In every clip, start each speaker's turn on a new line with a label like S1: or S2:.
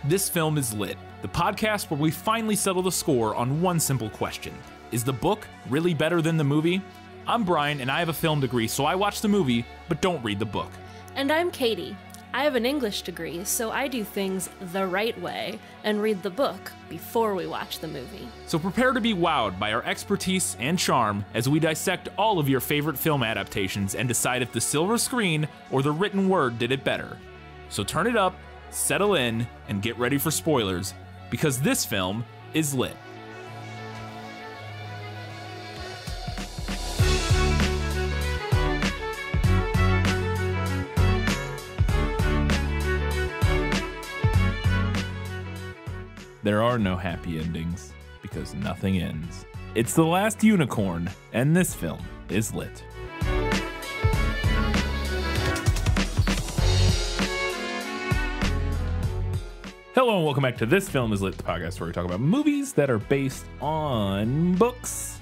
S1: This Film is Lit, the podcast where we finally settle the score on one simple question. Is the book really better than the movie? I'm Brian, and I have a film degree, so I watch the movie, but don't read the book.
S2: And I'm Katie. I have an English degree, so I do things the right way and read the book before we watch the movie.
S1: So prepare to be wowed by our expertise and charm as we dissect all of your favorite film adaptations and decide if the silver screen or the written word did it better. So turn it up, settle in, and get ready for spoilers, because this film is lit. There are no happy endings, because nothing ends. It's The Last Unicorn, and this film is lit. Hello and welcome back to This Film is Lit, the podcast where we talk about movies that are based on books.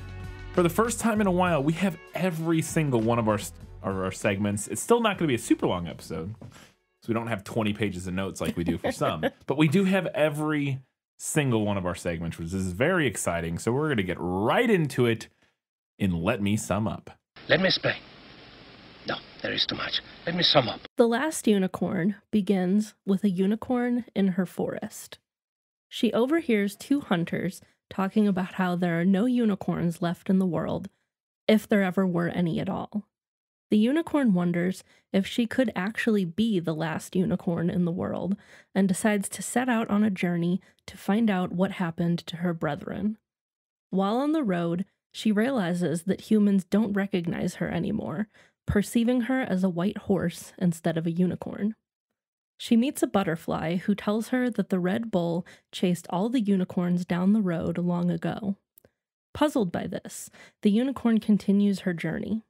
S1: For the first time in a while, we have every single one of our segments. It's still not going to be a super long episode, so we don't have 20 pages of notes like we do for some. But we do have every single one of our segments, which is very exciting. So we're going to get right into it in Let Me Sum Up.
S3: Let me explain. No, there is too much. Let me sum up.
S2: The Last Unicorn begins with a unicorn in her forest. She overhears two hunters talking about how there are no unicorns left in the world, if there ever were any at all. The unicorn wonders if she could actually be the last unicorn in the world and decides to set out on a journey to find out what happened to her brethren. While on the road, she realizes that humans don't recognize her anymore, perceiving her as a white horse instead of a unicorn. She meets a butterfly who tells her that the Red Bull chased all the unicorns down the road long ago. Puzzled by this, the unicorn continues her journey.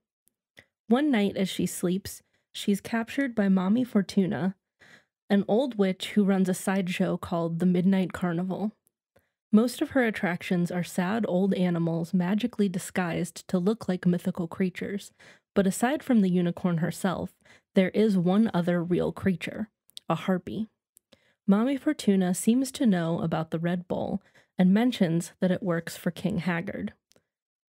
S2: One night as she sleeps, she's captured by Mommy Fortuna, an old witch who runs a sideshow called the Midnight Carnival. Most of her attractions are sad old animals magically disguised to look like mythical creatures, but aside from the unicorn herself, there is one other real creature, a harpy. Mommy Fortuna seems to know about the Red Bull and mentions that it works for King Haggard.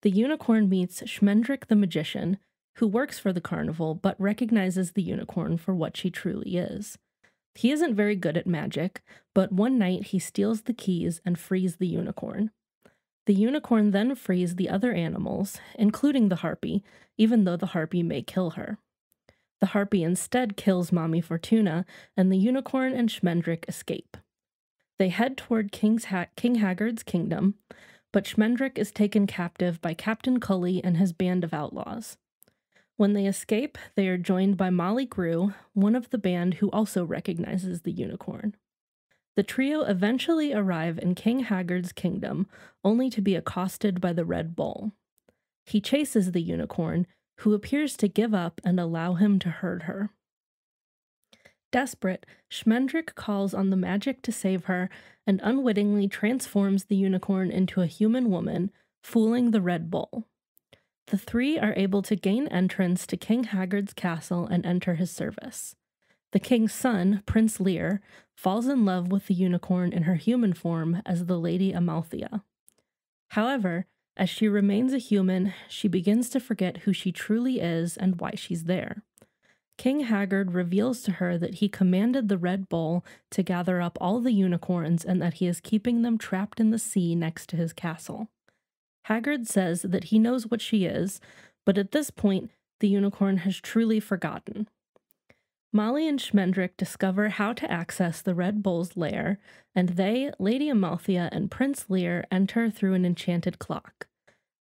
S2: The unicorn meets Schmendrick the magician, who works for the carnival but recognizes the unicorn for what she truly is. He isn't very good at magic, but one night he steals the keys and frees the unicorn. The unicorn then frees the other animals, including the harpy, even though the harpy may kill her. The harpy instead kills Mommy Fortuna, and the unicorn and Schmendrick escape. They head toward King Haggard's kingdom, but Schmendrick is taken captive by Captain Cully and his band of outlaws. When they escape, they are joined by Molly Grew, one of the band who also recognizes the unicorn. The trio eventually arrive in King Haggard's kingdom, only to be accosted by the Red Bull. He chases the unicorn, who appears to give up and allow him to herd her. Desperate, Schmendrick calls on the magic to save her and unwittingly transforms the unicorn into a human woman, fooling the Red Bull. The three are able to gain entrance to King Haggard's castle and enter his service. The king's son, Prince Lear, falls in love with the unicorn in her human form as the Lady Amalthea. However, as she remains a human, she begins to forget who she truly is and why she's there. King Haggard reveals to her that he commanded the Red Bull to gather up all the unicorns and that he is keeping them trapped in the sea next to his castle. Haggard says that he knows what she is, but at this point, the unicorn has truly forgotten. Molly and Schmendrick discover how to access the Red Bull's lair, and they, Lady Amalthea, and Prince Lear enter through an enchanted clock.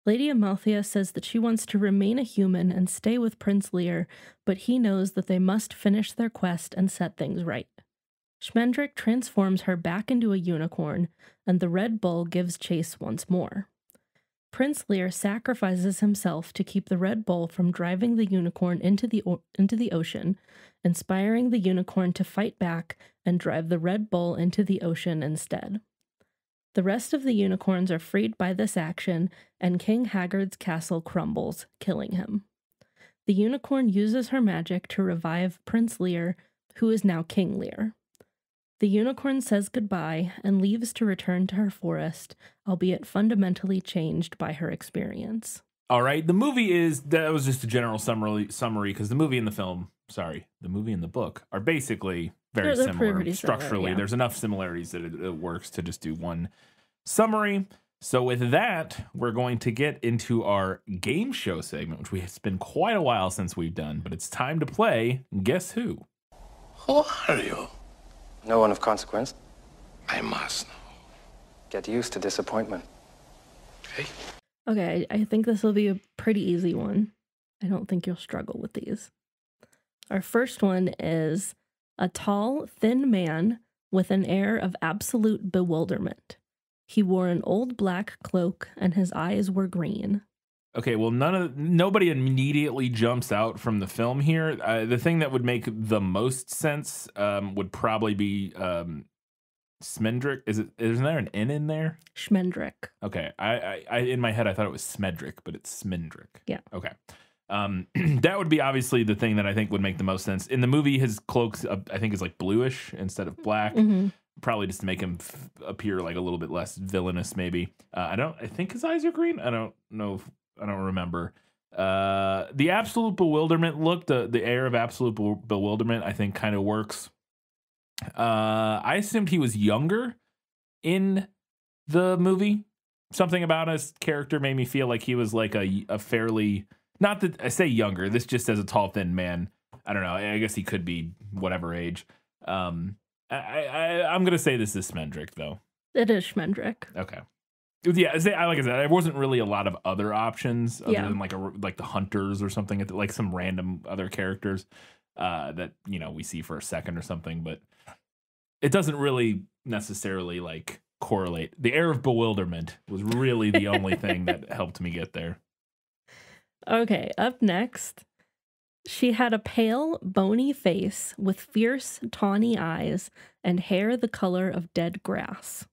S2: Lady Amalthea says that she wants to remain a human and stay with Prince Lear, but he knows that they must finish their quest and set things right. Schmendrick transforms her back into a unicorn, and the Red Bull gives chase once more. Prince Lear sacrifices himself to keep the Red Bull from driving the unicorn into the ocean, inspiring the unicorn to fight back and drive the Red Bull into the ocean instead. The rest of the unicorns are freed by this action, and King Haggard's castle crumbles, killing him. The unicorn uses her magic to revive Prince Lear, who is now King Lear. The unicorn says goodbye and leaves to return to her forest, albeit fundamentally changed by her experience.
S1: All right, that was just a general summary because the movie and the book are basically very similar
S2: pretty
S1: structurally.
S2: Similar, yeah.
S1: There's enough similarities that it works to just do one summary. So with that, we're going to get into our game show segment, which it's been quite a while since we've done, but it's time to play Guess Who?
S3: Who are you?
S4: No one of consequence.
S3: I must know.
S4: Get used to disappointment.
S3: Okay.
S2: Okay, I think this will be a pretty easy one. I don't think you'll struggle with these. Our first one is a tall, thin man with an air of absolute bewilderment. He wore an old black cloak and his eyes were green.
S1: Okay, well, nobody immediately jumps out from the film here. The thing that would make the most sense would probably be Smendrick. Isn't there an N in there?
S2: Schmendrick.
S1: Okay, I in my head I thought it was Smedrick, but it's Smendrick.
S2: Yeah.
S1: Okay. That would be obviously the thing that I think would make the most sense. In the movie, his cloak I think is like bluish instead of black.
S2: Mm-hmm.
S1: Probably just to make him appear like a little bit less villainous, maybe. I think his eyes are green. I don't know. I don't remember. The absolute bewilderment look, the air of absolute bewilderment, I think kind of works. I assumed he was younger in the movie. Something about his character made me feel like he was like a fairly, not that I say younger, this just as a tall, thin man. I don't know. I guess he could be whatever age. I'm going to say this is Smendrick, though.
S2: It is Schmendrick.
S1: Okay. Yeah, like I said, there wasn't really a lot of other options other than like the hunters or something, like some random other characters that, we see for a second or something, but it doesn't really necessarily like correlate. The air of bewilderment was really the only thing that helped me get there.
S2: Okay, up next. She had a pale, bony face with fierce, tawny eyes and hair the color of dead grass.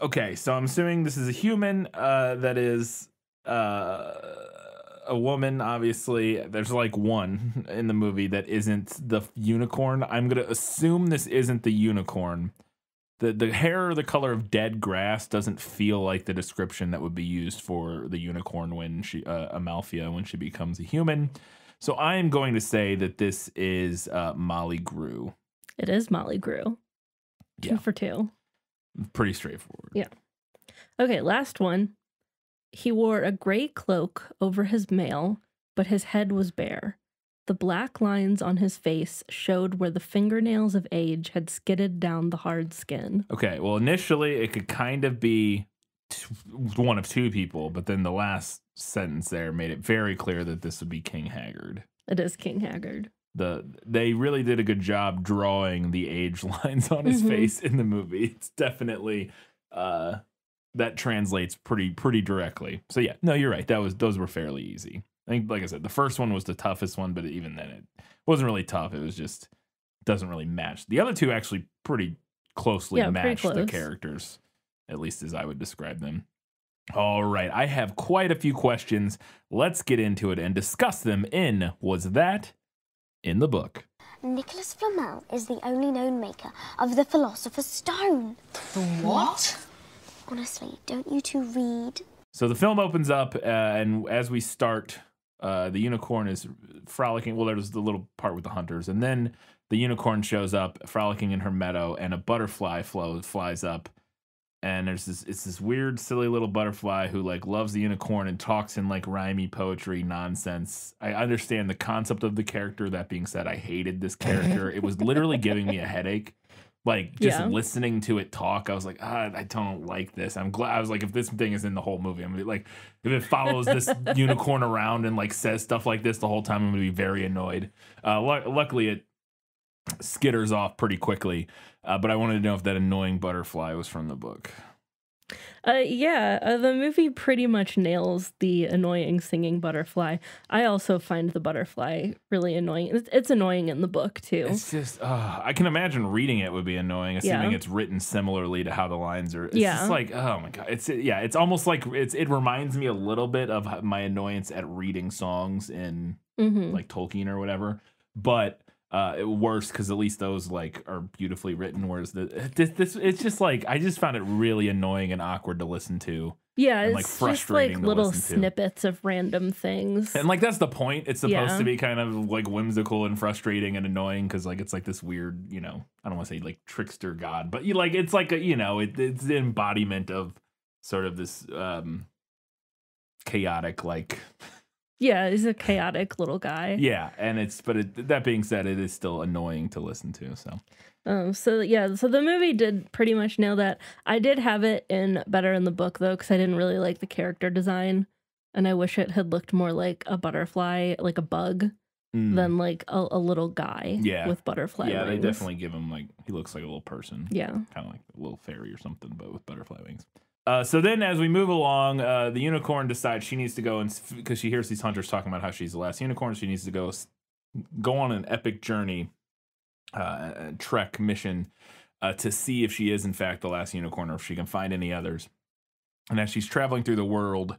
S1: Okay, so I'm assuming this is a human that is a woman, obviously. There's like one in the movie that isn't the unicorn. I'm going to assume this isn't the unicorn. The hair the color of dead grass doesn't feel like the description that would be used for the unicorn when Amalthea, when she becomes a human. So I'm going to say that this is Molly Grew.
S2: It is Molly Grew.
S1: Yeah.
S2: 2 for 2.
S1: Pretty straightforward.
S2: Yeah. Okay, last one. He wore a gray cloak over his mail, but his head was bare. The black lines on his face showed where the fingernails of age had skidded down the hard skin.
S1: Okay, well, initially it could kind of be one of two people, but then the last sentence there made it very clear that this would be King Haggard.
S2: It is King Haggard.
S1: They really did a good job drawing the age lines on his face in the movie. It's definitely that translates pretty directly. So yeah, no, you're right. Those were fairly easy. I think, like I said, the first one was the toughest one, but even then it wasn't really tough. It was just doesn't really match. The other two actually pretty closely match the characters, at least as I would describe them. All right, I have quite a few questions. Let's get into it and discuss them in Was That in the Book?
S5: Nicholas Flamel is the only known maker of the Philosopher's Stone.
S6: The what?
S5: Honestly, don't you two read?
S1: So the film opens up, and as we start, the unicorn is frolicking. Well, there's the little part with the hunters, and then the unicorn shows up, frolicking in her meadow, and a butterfly flies up. And it's this weird, silly little butterfly who like loves the unicorn and talks in like rhymey poetry nonsense. I understand the concept of the character. That being said, I hated this character. It was literally giving me a headache. Like just listening to it talk, I was like, I don't like this. I'm glad. I was like, if this thing is in the whole movie, I'm gonna be like, if it follows this unicorn around and like says stuff like this the whole time, I'm gonna be very annoyed. Luckily, it skitters off pretty quickly. But I wanted to know if that annoying butterfly was from the book.
S2: The movie pretty much nails the annoying singing butterfly. I also find the butterfly really annoying. It's annoying in the book, too.
S1: It's just, I can imagine reading it would be annoying, assuming it's written similarly to how the lines are. It's just like, oh my God. It's almost like it reminds me a little bit of my annoyance at reading songs in like Tolkien or whatever. But worse because at least those like are beautifully written. Whereas this it's just like I just found it really annoying and awkward to listen to.
S2: Yeah,
S1: and,
S2: it's
S1: like frustrating
S2: just like little
S1: listen to.
S2: snippets of random things.
S1: And like that's the point. It's supposed to be kind of like whimsical and frustrating and annoying because like it's like this weird, I don't want to say like trickster god, but it's like it's the embodiment of sort of this chaotic like.
S2: Yeah, he's a chaotic little guy.
S1: Yeah, and that being said, it is still annoying to listen to.
S2: So the movie did pretty much nail that. I did have it better in the book though, because I didn't really like the character design, and I wish it had looked more like a butterfly, like a bug, than like a little guy. With butterfly wings.
S1: They definitely give him like he looks like a little person.
S2: Yeah,
S1: kind of like a little fairy or something, but with butterfly wings. So then as we move along, the unicorn decides she needs to go because she hears these hunters talking about how she's the last unicorn. She needs to go on an epic journey, trek mission to see if she is in fact the last unicorn or if she can find any others. And as she's traveling through the world,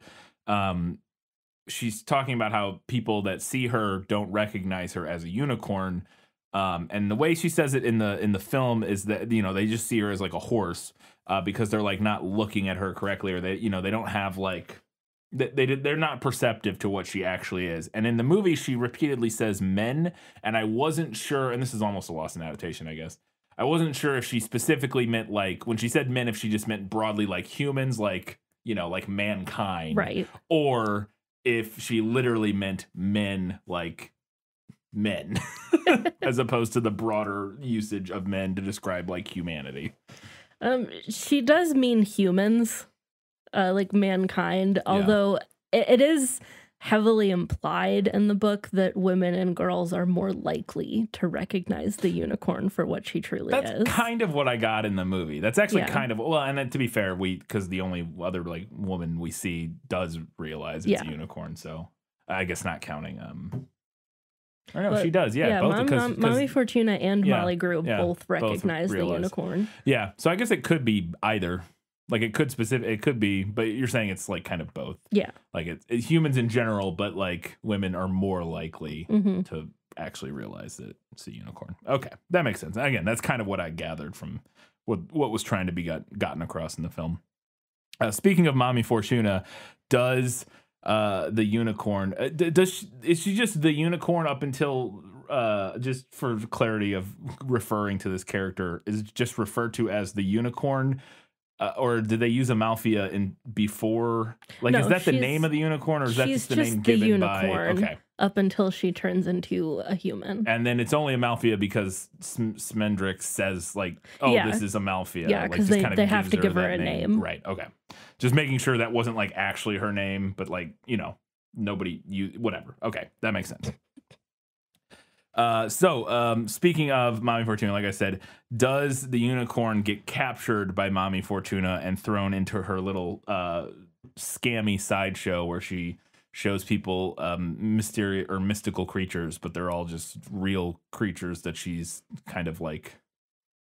S1: she's talking about how people that see her don't recognize her as a unicorn. And the way she says it in the film is that, they just see her as like a horse. Because they're like not looking at her correctly, or they don't have like they're not perceptive to what she actually is. And in the movie, she repeatedly says men, and I wasn't sure. And this is almost a lost in adaptation, I guess. I wasn't sure if she specifically meant like when she said men, if she just meant broadly like humans, like like mankind,
S2: right?
S1: Or if she literally meant men, like men, as opposed to the broader usage of men to describe like humanity.
S2: She does mean humans, like mankind, although it is heavily implied in the book that women and girls are more likely to recognize the unicorn for what she truly is.
S1: That's kind of what I got in the movie. That's actually kind of, well, and then to be fair, because the only other like woman we see does realize it's a unicorn, so I guess not counting I know she does, both
S2: Mommy Fortuna and Molly Grew both recognize the unicorn.
S1: Yeah, so I guess it could be either. Like it could be, but you're saying it's like kind of both.
S2: Yeah,
S1: like it's humans in general, but like women are more likely to actually realize that it's a unicorn. Okay, that makes sense. Again, that's kind of what I gathered from what was trying to be gotten across in the film. Speaking of Mommy Fortuna, does the unicorn is she just the unicorn up until just for clarity of referring to this character, is it just referred to as the unicorn, or did they use Amalthea in before? Like, is that the name of the unicorn, or is that just the name given by? Okay,
S2: up until she turns into a human,
S1: and then it's only Amalthea because Smendrick says like, "Oh, this is Amalthea."
S2: Yeah, because they have to give her a name.
S1: Right. Okay. Just making sure that wasn't like actually her name, but like nobody whatever. Okay, that makes sense. So speaking of Mommy Fortuna, like I said, does the unicorn get captured by Mommy Fortuna and thrown into her little scammy sideshow where she shows people mysterious or mystical creatures, but they're all just real creatures that she's kind of like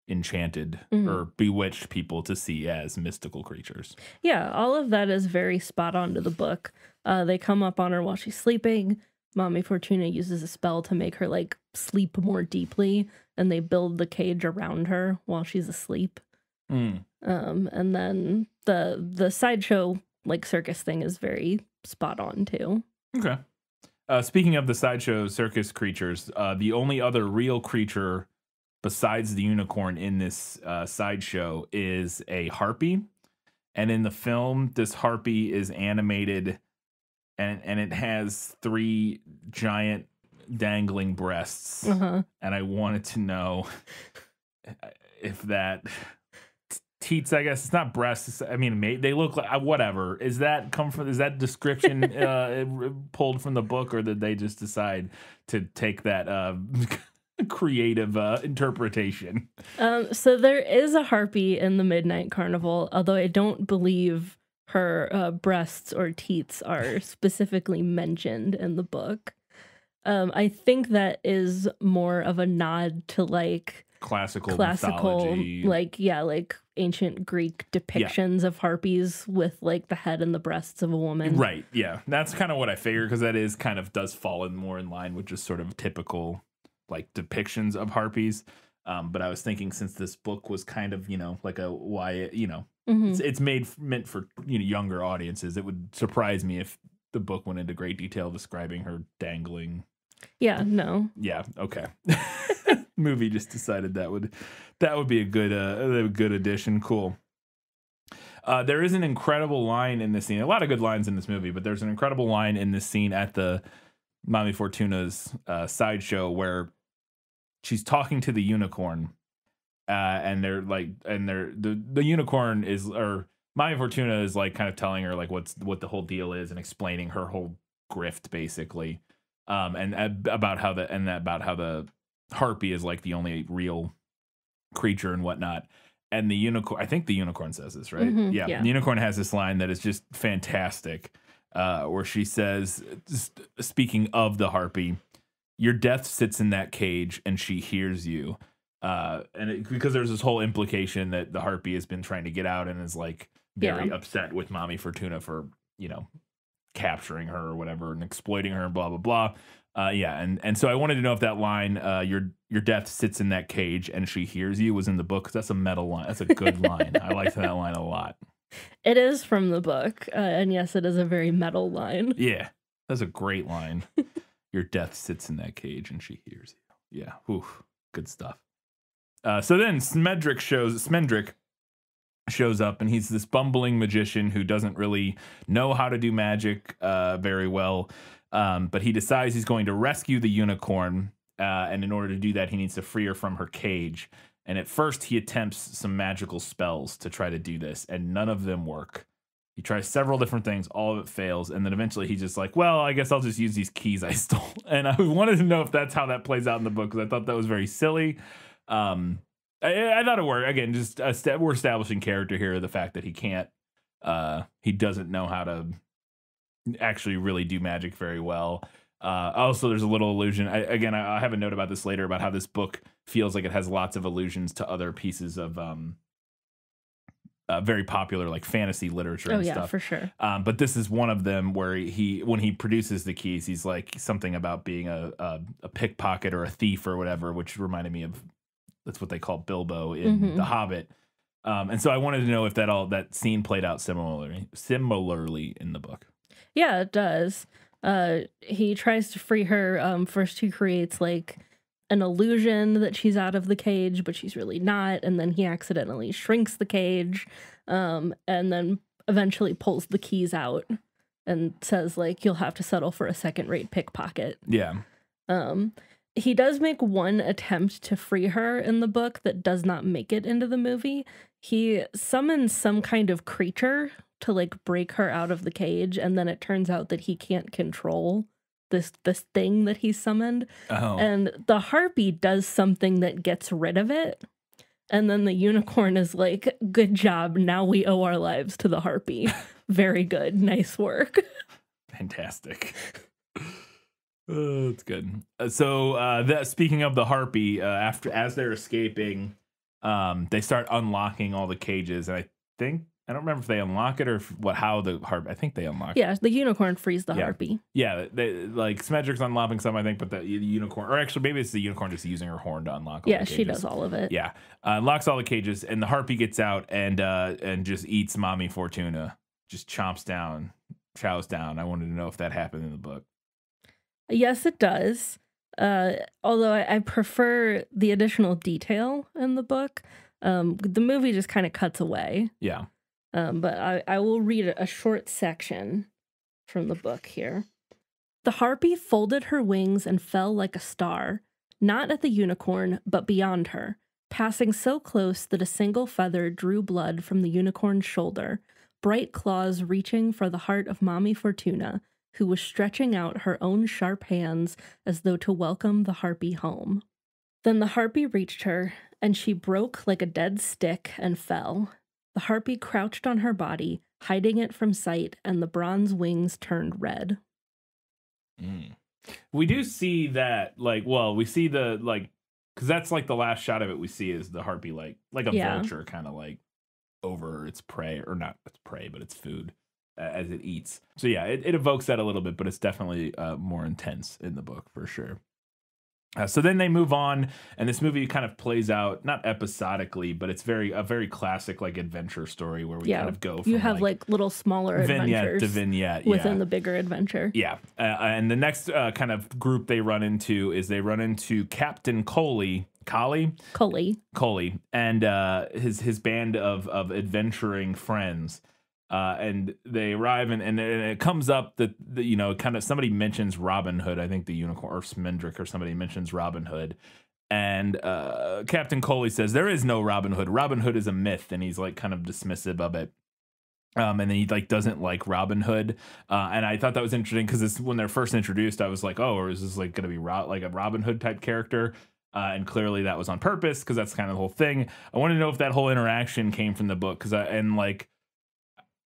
S1: enchanted or bewitched people to see as mystical creatures.
S2: Yeah, all of that is very spot on to the book. They come up on her while she's sleeping. Mommy Fortuna uses a spell to make her like sleep more deeply, and they build the cage around her while she's asleep. And then the sideshow like circus thing is very spot on too.
S1: Okay. Speaking of the sideshow circus creatures, the only other real creature besides the unicorn in this sideshow is a harpy. And in the film, this harpy is animated and it has 3 giant dangling breasts. And I wanted to know if that teats, I guess it's not breasts. I mean, they look like whatever. Is that description pulled from the book, or did they just decide to take that creative interpretation?
S2: So there is a harpy in the Midnight Carnival, although I don't believe her breasts or teats are specifically mentioned in the book. I think that is more of a nod to like classical mythology. like ancient Greek depictions of harpies with like the head and the breasts of a woman.
S1: Right. Yeah, that's kind of what I figured, because that is kind of does fall in more in line with just sort of typical like depictions of harpies. But I was thinking, since this book was kind of, like a YA, it's meant for younger audiences. It would surprise me if the book went into great detail describing her dangling.
S2: Yeah, no.
S1: Yeah, okay. Movie just decided that would be a good addition. Cool. There is an incredible line in this scene. A lot of good lines in this movie, but there's an incredible line in this scene at the Mommy Fortuna's sideshow where she's talking to the unicorn, and the unicorn is, or Mommy Fortuna is like kind of telling her like what the whole deal is and explaining her whole grift basically, and about how the harpy is like the only real creature and whatnot. And the unicorn, I think the unicorn says this, right? Yeah. The unicorn has this line that is just fantastic, where she says, speaking of the harpy, "Your death sits in that cage and she hears you." Because there's this whole implication that the harpy has been trying to get out and is like very upset with Mommy Fortuna for, capturing her or whatever and exploiting her and blah, blah, blah. And so I wanted to know if that line, your death sits in that cage and she hears you, was in the book, 'cause that's a metal line. That's a good line. I liked that line a lot.
S2: It is from the book. And yes, it is a very metal line.
S1: Yeah, that's a great line. Your death sits in that cage and she hears you. Yeah, oof, good stuff. So then Smendrick shows up, and he's this bumbling magician who doesn't really know how to do magic very well. But he decides he's going to rescue the unicorn, and in order to do that, he needs to free her from her cage. And at first, he attempts some magical spells to try to do this, and none of them work. He tries several different things, all of it fails, and then eventually he's just like, well, I guess I'll just use these keys I stole. And I wanted to know if that's how that plays out in the book, because I thought that was very silly. I thought it worked. Again, just we're establishing character here, the fact that he doesn't know how to actually really do magic very well. Also, there's a little allusion. I have a note about this later, about how this book feels like it has lots of allusions to other pieces of very popular like fantasy literature and stuff.
S2: Oh yeah, for sure.
S1: But this is one of them where when he produces the keys, he's like something about being a pickpocket or a thief or whatever, which reminded me of, that's what they call Bilbo in The Hobbit. And so I wanted to know if that scene played out similarly in the book.
S2: Yeah, it does. He tries to free her. First, he creates like an illusion that she's out of the cage, but she's really not. And then he accidentally shrinks the cage, and then eventually pulls the keys out and says, like, you'll have to settle for a second-rate pickpocket.
S1: Yeah.
S2: He does make one attempt to free her in the book that does not make it into the movie. He summons some kind of creature to like break her out of the cage, and then it turns out that he can't control this thing that he summoned.
S1: Oh.
S2: And the harpy does something that gets rid of it. And then the unicorn is like, good job. Now we owe our lives to the harpy. Very good. Nice work.
S1: Fantastic. That's good. So speaking of the harpy, as they're escaping, they start unlocking all the cages. And I don't remember if they unlock it or how the harpy. I think they unlock it.
S2: Yeah, the unicorn frees the harpy.
S1: Yeah, they, like Smedrick's unlocking some, I think, but the unicorn, or actually maybe it's the unicorn just using her horn to unlock all the cages.
S2: Yeah, she does all of it.
S1: Yeah, unlocks all the cages, and the harpy gets out and just eats Mommy Fortuna. Just chows down. I wanted to know if that happened in the book.
S2: Yes, it does. Although I prefer the additional detail in the book. The movie just kind of cuts away.
S1: Yeah.
S2: But I will read a short section from the book here. The harpy folded her wings and fell like a star, not at the unicorn, but beyond her, passing so close that a single feather drew blood from the unicorn's shoulder, bright claws reaching for the heart of Mommy Fortuna, who was stretching out her own sharp hands as though to welcome the harpy home. Then the harpy reached her, and she broke like a dead stick and fell. The harpy crouched on her body, hiding it from sight, and the bronze wings turned red.
S1: We do see that, we see because that's like the last shot of it we see is the harpy like a vulture kind of like over its prey, or not its prey, but its food as it eats. So yeah, it evokes that a little bit, but it's definitely more intense in the book for sure. So then they move on, and this movie kind of plays out not episodically, but it's a very classic like adventure story where we kind of go from
S2: you have like little smaller
S1: vignette
S2: adventures
S1: to vignette
S2: within the bigger adventure.
S1: Yeah, and the next kind of group they run into is Captain Coley, and his band of adventuring friends. And they arrive, and it comes up that kind of somebody mentions Robin Hood. I think the unicorn or Smendrick or somebody mentions Robin Hood, and Captain Coley says there is no Robin Hood. Robin Hood is a myth, and he's like kind of dismissive of it. And then he like doesn't like Robin Hood, and I thought that was interesting because when they're first introduced, I was like, oh, or is this like going to be like a Robin Hood type character? And clearly that was on purpose because that's kind of the whole thing. I want to know if that whole interaction came from the book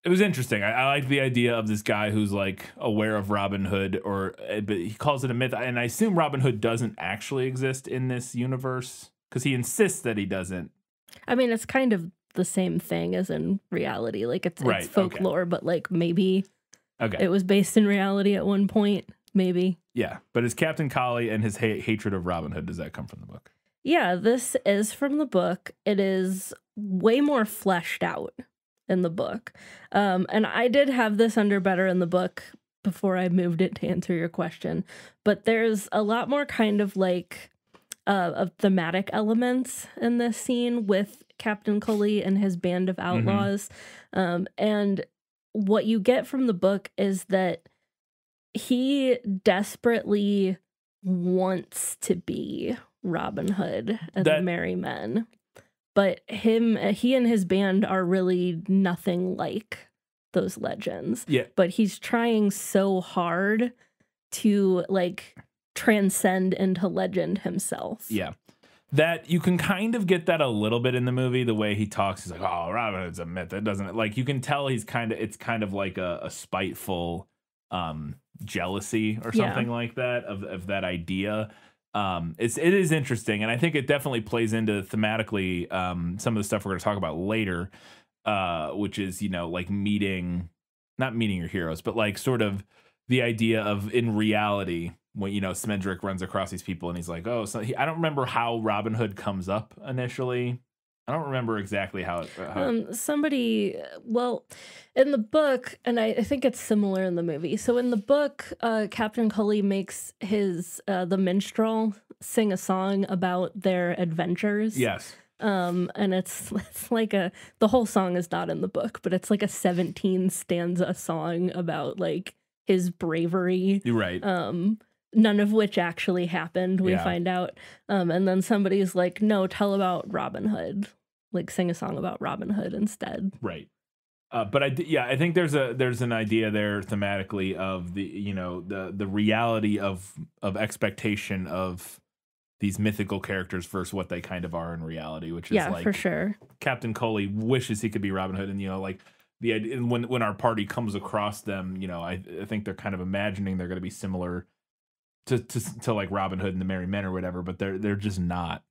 S1: it was interesting. I like the idea of this guy who's like aware of Robin Hood, but he calls it a myth. And I assume Robin Hood doesn't actually exist in this universe because he insists that he doesn't.
S2: I mean, it's kind of the same thing as in reality. Like it's folklore, but like maybe it was based in reality at one point. Maybe.
S1: Yeah. But is Captain Coley and his hatred of Robin Hood, does that come from the book?
S2: Yeah, this is from the book. It is way more fleshed out in the book. And I did have this under better in the book before I moved it to answer your question. But there's a lot more kind of like of thematic elements in this scene with Captain Coley and his band of outlaws. And what you get from the book is that he desperately wants to be Robin Hood and the Merry Men. But he and his band are really nothing like those legends.
S1: Yeah.
S2: But he's trying so hard to like transcend into legend himself.
S1: Yeah. That you can kind of get that a little bit in the movie, the way he talks. He's like, oh, Robin Hood's a myth. That doesn't like you can tell it's kind of like a spiteful jealousy or something like that of that idea. It is interesting, and I think it definitely plays into thematically some of the stuff we're going to talk about later, which is like not meeting your heroes, but like sort of the idea of in reality when Smendrick runs across these people and he's like, oh, so I don't remember how Robin Hood comes up initially. I don't remember exactly how
S2: somebody, well, in the book, and I think it's similar in the movie. So in the book, Captain Coley makes the minstrel sing a song about their adventures.
S1: Yes.
S2: And it's like the whole song is not in the book, but it's like a 17 stanza song about like his bravery.
S1: You're right.
S2: None of which actually happened, we find out. And then somebody's like, no, tell about Robin Hood. Like sing a song about Robin Hood instead.
S1: Right. But I think there's an idea there thematically of the reality of expectation of these mythical characters versus what they kind of are in reality, which is like
S2: for sure.
S1: Captain Coley wishes he could be Robin Hood, and like the idea when our party comes across them, I think they're kind of imagining they're going to be similar to like Robin Hood and the Merry Men or whatever, but they're just not.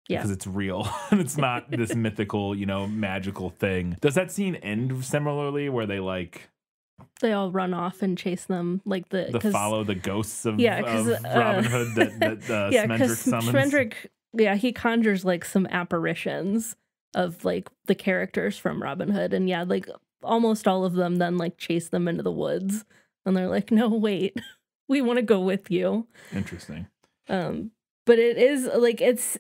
S2: Yeah.
S1: Because it's real and it's not this mythical, magical thing. Does that scene end similarly where they
S2: all run off and chase them like
S1: follow the ghosts of Robin Hood that Smendrick summons?
S2: Smendrick, he conjures like some apparitions of like the characters from Robin Hood, and like almost all of them then like chase them into the woods, and they're like, no, wait, we want to go with you.
S1: Interesting.
S2: But it is like it's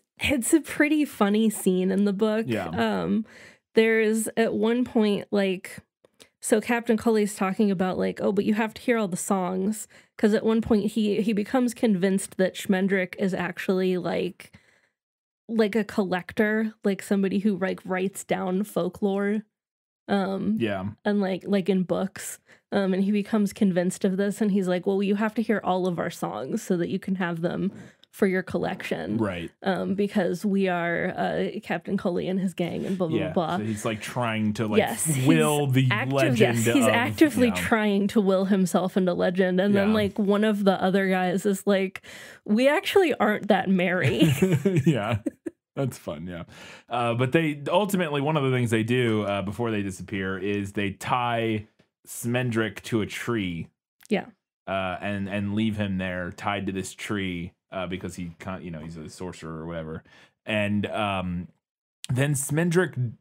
S2: a pretty funny scene in the book.
S1: Yeah.
S2: There's at one point like, so Captain Coley's talking about like, oh, but you have to hear all the songs, because at one point he becomes convinced that Smendrick is actually like a collector, like somebody who like writes down folklore. And like in books. And he becomes convinced of this, and he's like, well, you have to hear all of our songs so that you can have them for your collection.
S1: Right.
S2: Because we are Captain Coley and his gang and blah, blah, blah.
S1: So he's like trying to will the legend.
S2: Yes, he's actively trying to will himself into legend. And then like one of the other guys is like, we actually aren't that merry.
S1: Yeah. That's fun, yeah. But they ultimately, one of the things they do before they disappear is they tie Smendrick to a tree.
S2: Yeah.
S1: And leave him there tied to this tree. because he's a sorcerer or whatever. And then Smendrick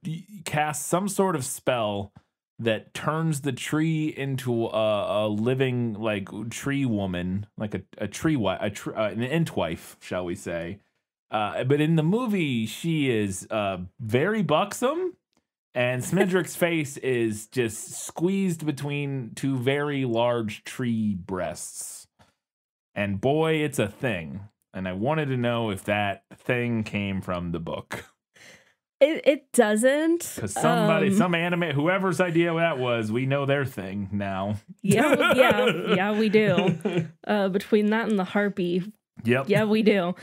S1: casts some sort of spell that turns the tree into a living like tree woman, like an entwife, shall we say? But in the movie, she is very buxom, and Smendrick's face is just squeezed between two very large tree breasts. And boy, it's a thing. And I wanted to know if that thing came from the book.
S2: It doesn't.
S1: Because some anime, whoever's idea that was, we know their thing now.
S2: Yeah, we do. Between that and the harpy.
S1: Yep.
S2: Yeah, we do.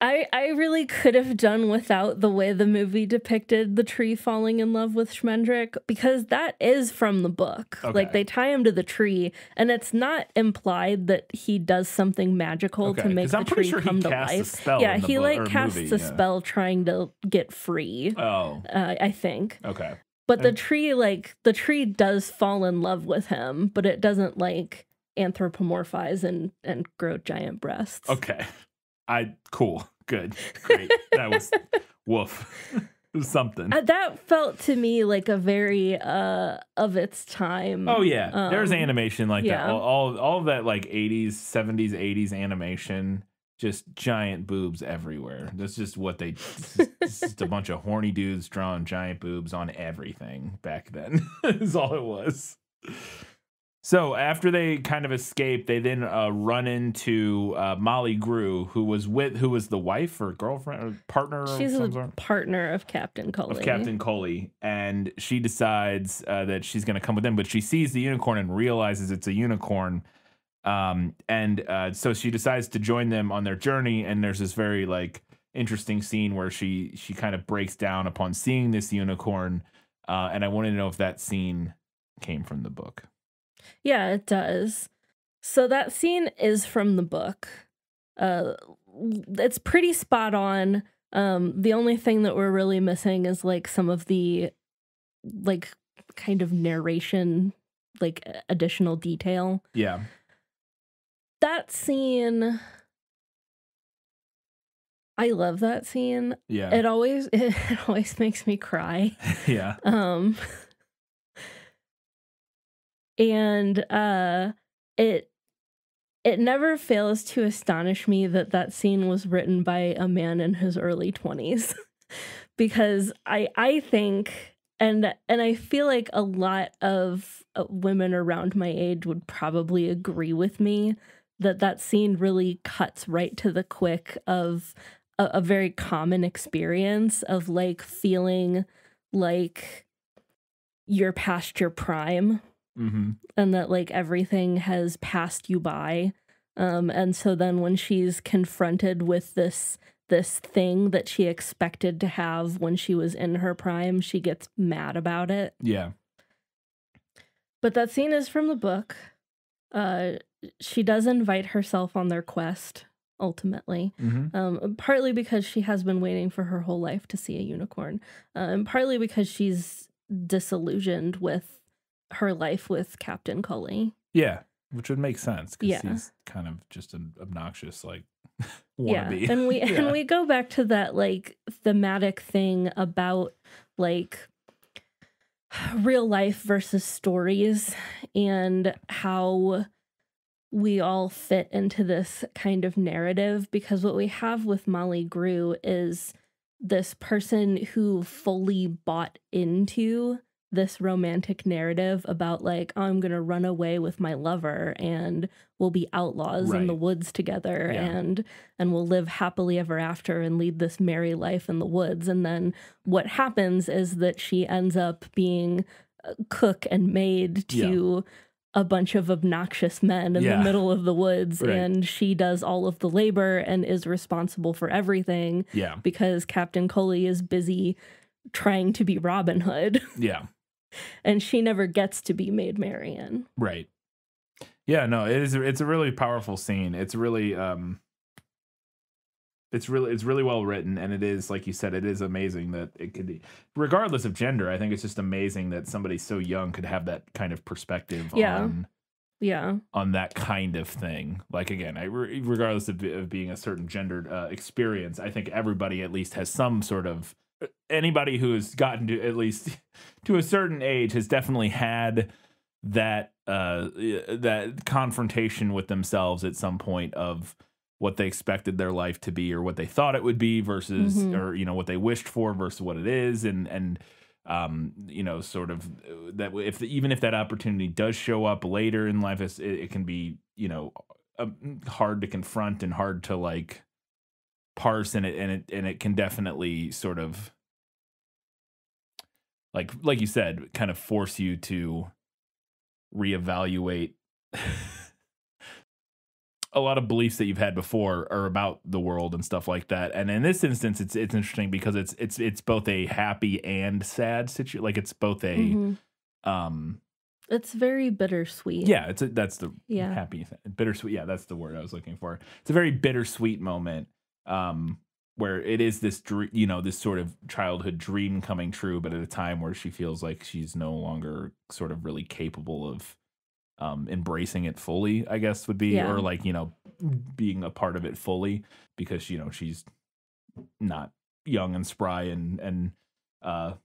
S2: I really could have done without the way the movie depicted the tree falling in love with Schmendrick, because that is from the book.
S1: Okay.
S2: Like, they tie him to the tree, and it's not implied that he does something magical to make the tree come to life. Yeah, he casts a spell trying to get free.
S1: Oh.
S2: I think.
S1: Okay.
S2: But the tree does fall in love with him, but it doesn't like anthropomorphize and grow giant breasts.
S1: Okay. Cool. Good. Great. That was woof. It was something.
S2: That felt to me like a very of its time.
S1: Oh yeah. There's animation like
S2: yeah.
S1: that. All of that like 80s, 70s, 80s animation, just giant boobs everywhere. That's just what it's just a bunch of horny dudes drawing giant boobs on everything back then. Is all it was. So after they kind of escape, they then run into Molly Grew, who was the wife or girlfriend or partner.
S2: She's a partner of Captain Cully.
S1: And she decides that she's going to come with them, but she sees the unicorn and realizes it's a unicorn. So she decides to join them on their journey. And there's this very like interesting scene where she kind of breaks down upon seeing this unicorn. And I wanted to know if that scene came from the book.
S2: Yeah, it does. So that scene is from the book. It's pretty spot on. The only thing that we're really missing is like some of the like kind of narration, like additional detail.
S1: Yeah.
S2: That scene, I love that scene.
S1: Yeah.
S2: It always makes me cry.
S1: Yeah.
S2: And it never fails to astonish me that scene was written by a man in his early 20s. Because I think, and I feel like a lot of women around my age would probably agree with me that scene really cuts right to the quick of a very common experience of like feeling like you're past your prime.
S1: Mm-hmm.
S2: And that like everything has passed you by. And so then when she's confronted with this thing that she expected to have when she was in her prime, she gets mad about it.
S1: Yeah.
S2: But that scene is from the book. She does invite herself on their quest, ultimately.
S1: Mm-hmm.
S2: Partly because she has been waiting for her whole life to see a unicorn. And partly because she's disillusioned with her life with Captain Cully.
S1: Yeah, which would make sense because
S2: Yeah.
S1: he's kind of just an obnoxious like wannabe.
S2: Yeah, and we go back to that like thematic thing about like real life versus stories and how we all fit into this kind of narrative, because what we have with Molly Grew is this person who fully bought into this romantic narrative about like, oh, I'm gonna run away with my lover and we'll be outlaws in the woods together, and we'll live happily ever after and lead this merry life in the woods. And then what happens is that she ends up being cook and maid to a bunch of obnoxious men in the middle of the woods, and she does all of the labor and is responsible for everything because Captain Cully is busy trying to be Robin Hood.
S1: Yeah.
S2: And she never gets to be Maid Marian.
S1: Right. Yeah, no, it's a really powerful scene. It's really well written, and it is, like you said, it is amazing that it could be, regardless of gender. I think it's just amazing that somebody so young could have that kind of perspective on
S2: Yeah.
S1: on that kind of thing. Like, again, regardless of being a certain gendered experience, I think everybody at least has some sort of, anybody who has gotten to at least to a certain age has definitely had that that confrontation with themselves at some point of what they expected their life to be or what they thought it would be versus, or, you know, what they wished for versus what it is. And you know, sort of that even if that opportunity does show up later in life, it can be, you know, hard to confront and hard to like parse, and it can definitely sort of like you said, kind of force you to reevaluate a lot of beliefs that you've had before or about the world and stuff like that. And in this instance, it's interesting because it's both a happy and sad situation. Like it's both a
S2: it's very bittersweet.
S1: Yeah, that's the happy bittersweet. Yeah, that's the word I was looking for. It's a very bittersweet moment where it is this you know, this sort of childhood dream coming true, but at a time where she feels like she's no longer sort of really capable of embracing it fully, I guess would be, or like, you know, being a part of it fully, because, you know, she's not young and spry and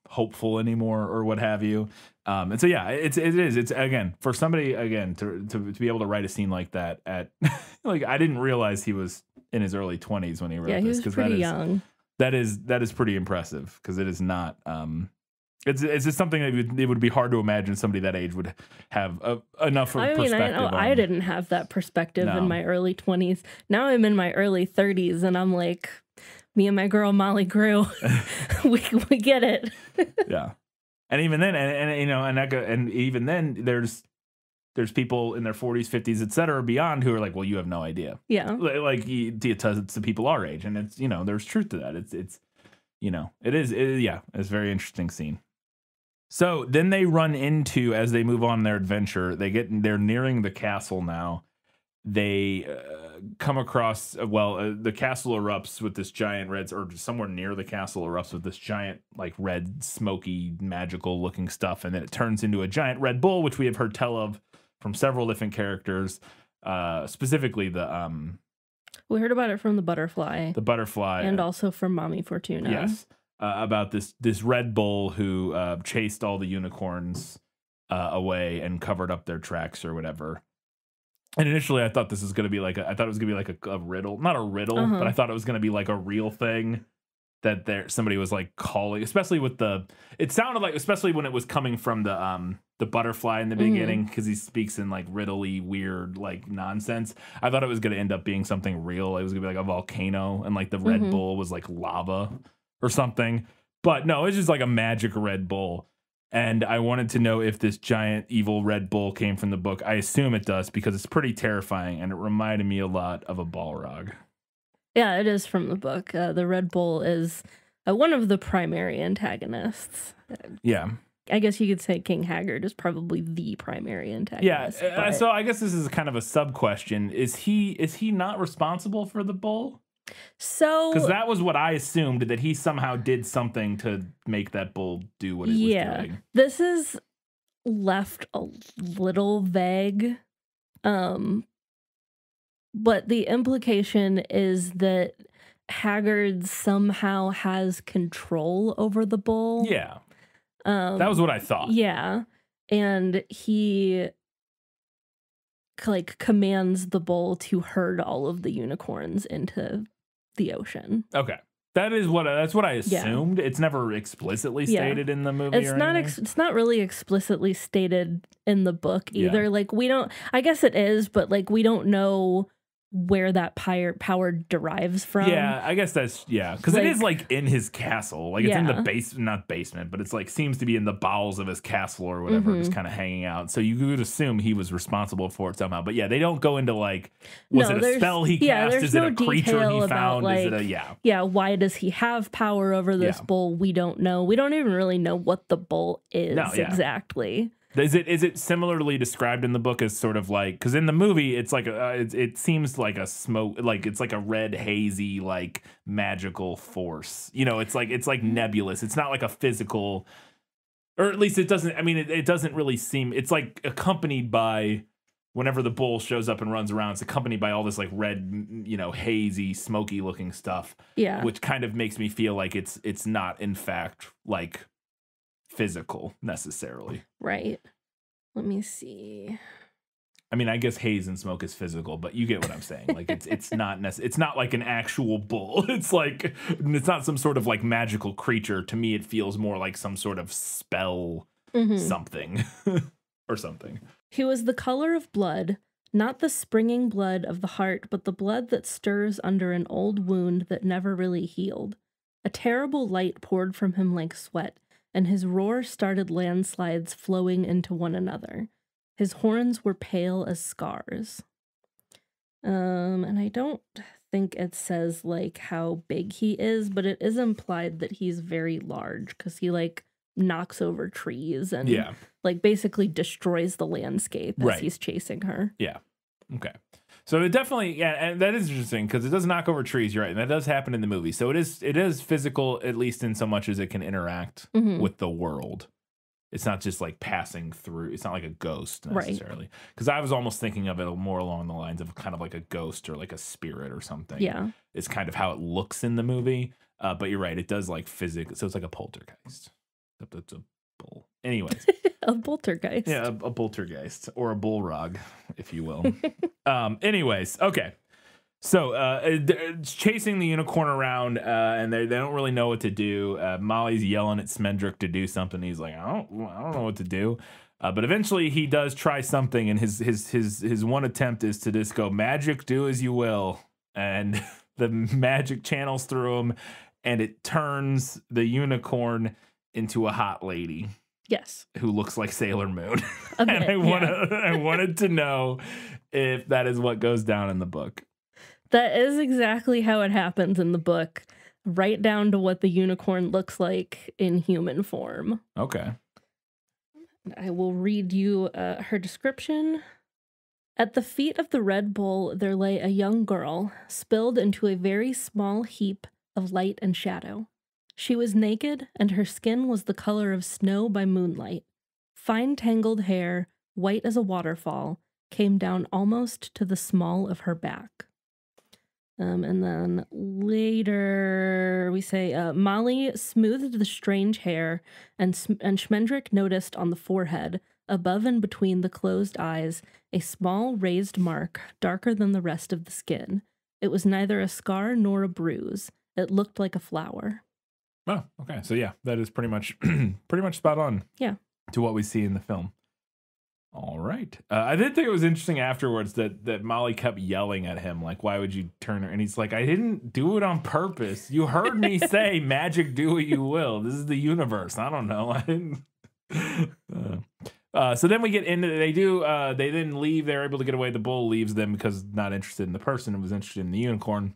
S1: hopeful anymore or what have you. And so, yeah, it's again, for somebody, again, to be able to write a scene like that at like, I didn't realize he was in his early 20s when he wrote this.
S2: He was pretty young.
S1: That is pretty impressive, because it is not, it's just something that it would be hard to imagine somebody that age would have enough of perspective.
S2: I didn't have that perspective in my early 20s. Now I'm in my early 30s, and I'm like, me and my girl Molly Grew, we get it.
S1: Yeah, and even then, and you know, and even then, there's people in their 40s, 50s, etc. beyond who are like, well, you have no idea. Yeah, like it's the people our age, and it's, you know, there's truth to that. It's you know, it's a very interesting scene. So then they run into, as they move on their adventure, they're nearing the castle now. They come across, the castle erupts with this giant or somewhere near the castle erupts with this giant, like, red, smoky, magical looking stuff. And then it turns into a giant red bull, which we have heard tell of from several different characters, specifically
S2: we heard about it from the butterfly. And also from Mommy Fortuna.
S1: Yes. About this Red Bull who chased all the unicorns away and covered up their tracks or whatever. And initially I thought this was going to be like a riddle, not a riddle, but I thought it was going to be like a real thing that somebody was like calling, especially with it sounded like, especially when it was coming from the butterfly in the beginning, because he speaks in like riddly weird like nonsense. I thought it was going to end up being something real. It was going to be like a volcano, and like the Red Bull was like lava or something. But no, it's just like a magic Red Bull. And I wanted to know if this giant evil Red Bull came from the book. I assume it does, because it's pretty terrifying, and it reminded me a lot of a Balrog.
S2: Yeah, it is from the book. The Red Bull is one of the primary antagonists.
S1: Yeah.
S2: I guess you could say King Haggard is probably the primary antagonist.
S1: Yeah, so I guess this is kind of a sub-question. Is he not responsible for the bull?
S2: So,
S1: because that was what I assumed, that he somehow did something to make that bull do what it was doing.
S2: This is left a little vague, but the implication is that Haggard somehow has control over the bull.
S1: Yeah, that was what I thought.
S2: Yeah, and he like commands the bull to herd all of the unicorns into the ocean.
S1: Okay. That's what I assumed. Yeah. It's never explicitly stated in the movie.
S2: It's not really explicitly stated in the book either. Yeah. Like, we don't, I guess it is, but like, we don't know where that power derives from.
S1: Yeah, I guess that's, because like, it is like in his castle. Like, it's in the not basement, but it's like seems to be in the bowels of his castle or whatever, just kind of hanging out. So you would assume he was responsible for it somehow. But yeah, they don't go into like, was it a spell he cast? Is it a creature he found?
S2: Like,
S1: is it a,
S2: why does he have power over this bull? We don't know. We don't even really know what the bull is exactly.
S1: Is it similarly described in the book as sort of like, because in the movie it's like it seems like a smoke, like it's like a red hazy like magical force, you know, it's like nebulous. It's not like a physical, or at least it doesn't, I mean, it doesn't really seem, it's like accompanied by whenever the bull shows up and runs around, it's accompanied by all this like red, hazy, smoky looking stuff.
S2: Yeah.
S1: Which kind of makes me feel like it's not in fact like physical necessarily.
S2: Right. Let me see.
S1: I mean, I guess haze and smoke is physical, but you get what I'm saying. Like it's not it's not like an actual bull. It's not some sort of like magical creature. To me, it feels more like some sort of spell something or something.
S2: He was the color of blood, not the springing blood of the heart, but the blood that stirs under an old wound that never really healed. A terrible light poured from him like sweat, and his roar started landslides flowing into one another. His horns were pale as scars. And I don't think it says like how big he is, but it is implied that he's very large because he like knocks over trees and like basically destroys the landscape as he's chasing her.
S1: Yeah. Okay. So it definitely, and that is interesting because it does knock over trees. You're right, and that does happen in the movie. So it is physical, at least in so much as it can interact with the world. It's not just like passing through. It's not like a ghost necessarily. Because I was almost thinking of it more along the lines of kind of like a ghost or like a spirit or something.
S2: Yeah.
S1: It's kind of how it looks in the movie. But you're right. It does like physics. So it's like a poltergeist. Except it's a bull. Anyways.
S2: A poltergeist.
S1: Yeah, a poltergeist. Or a bullrog, if you will. Anyways. Okay. So it's chasing the unicorn around, and they don't really know what to do. Molly's yelling at Smendrick to do something. He's like, I don't know what to do. But eventually he does try something, and his one attempt is to just go, magic, do as you will. And the magic channels through him, and it turns the unicorn into a hot lady.
S2: Yes.
S1: Who looks like Sailor Moon. And I wanted to know if that is what goes down in the book.
S2: That is exactly how it happens in the book, right down to what the unicorn looks like in human form.
S1: Okay.
S2: I will read you her description. At the feet of the Red Bull, there lay a young girl, spilled into a very small heap of light and shadow. She was naked, and her skin was the color of snow by moonlight. Fine tangled hair, white as a waterfall, came down almost to the small of her back. And then later we say, Molly smoothed the strange hair, and Schmendrick noticed on the forehead, above and between the closed eyes, a small raised mark, darker than the rest of the skin. It was neither a scar nor a bruise. It looked like a flower.
S1: Oh, okay. So yeah, that is pretty much spot on.
S2: Yeah.
S1: To what we see in the film. All right. I did think it was interesting afterwards that Molly kept yelling at him, like, why would you turn her? And he's like, I didn't do it on purpose. You heard me say, magic, do what you will. This is the universe. I don't know. I didn't. So then we get into, they then leave. They're able to get away. The bull leaves them because not interested in the person. It was interested in the unicorn.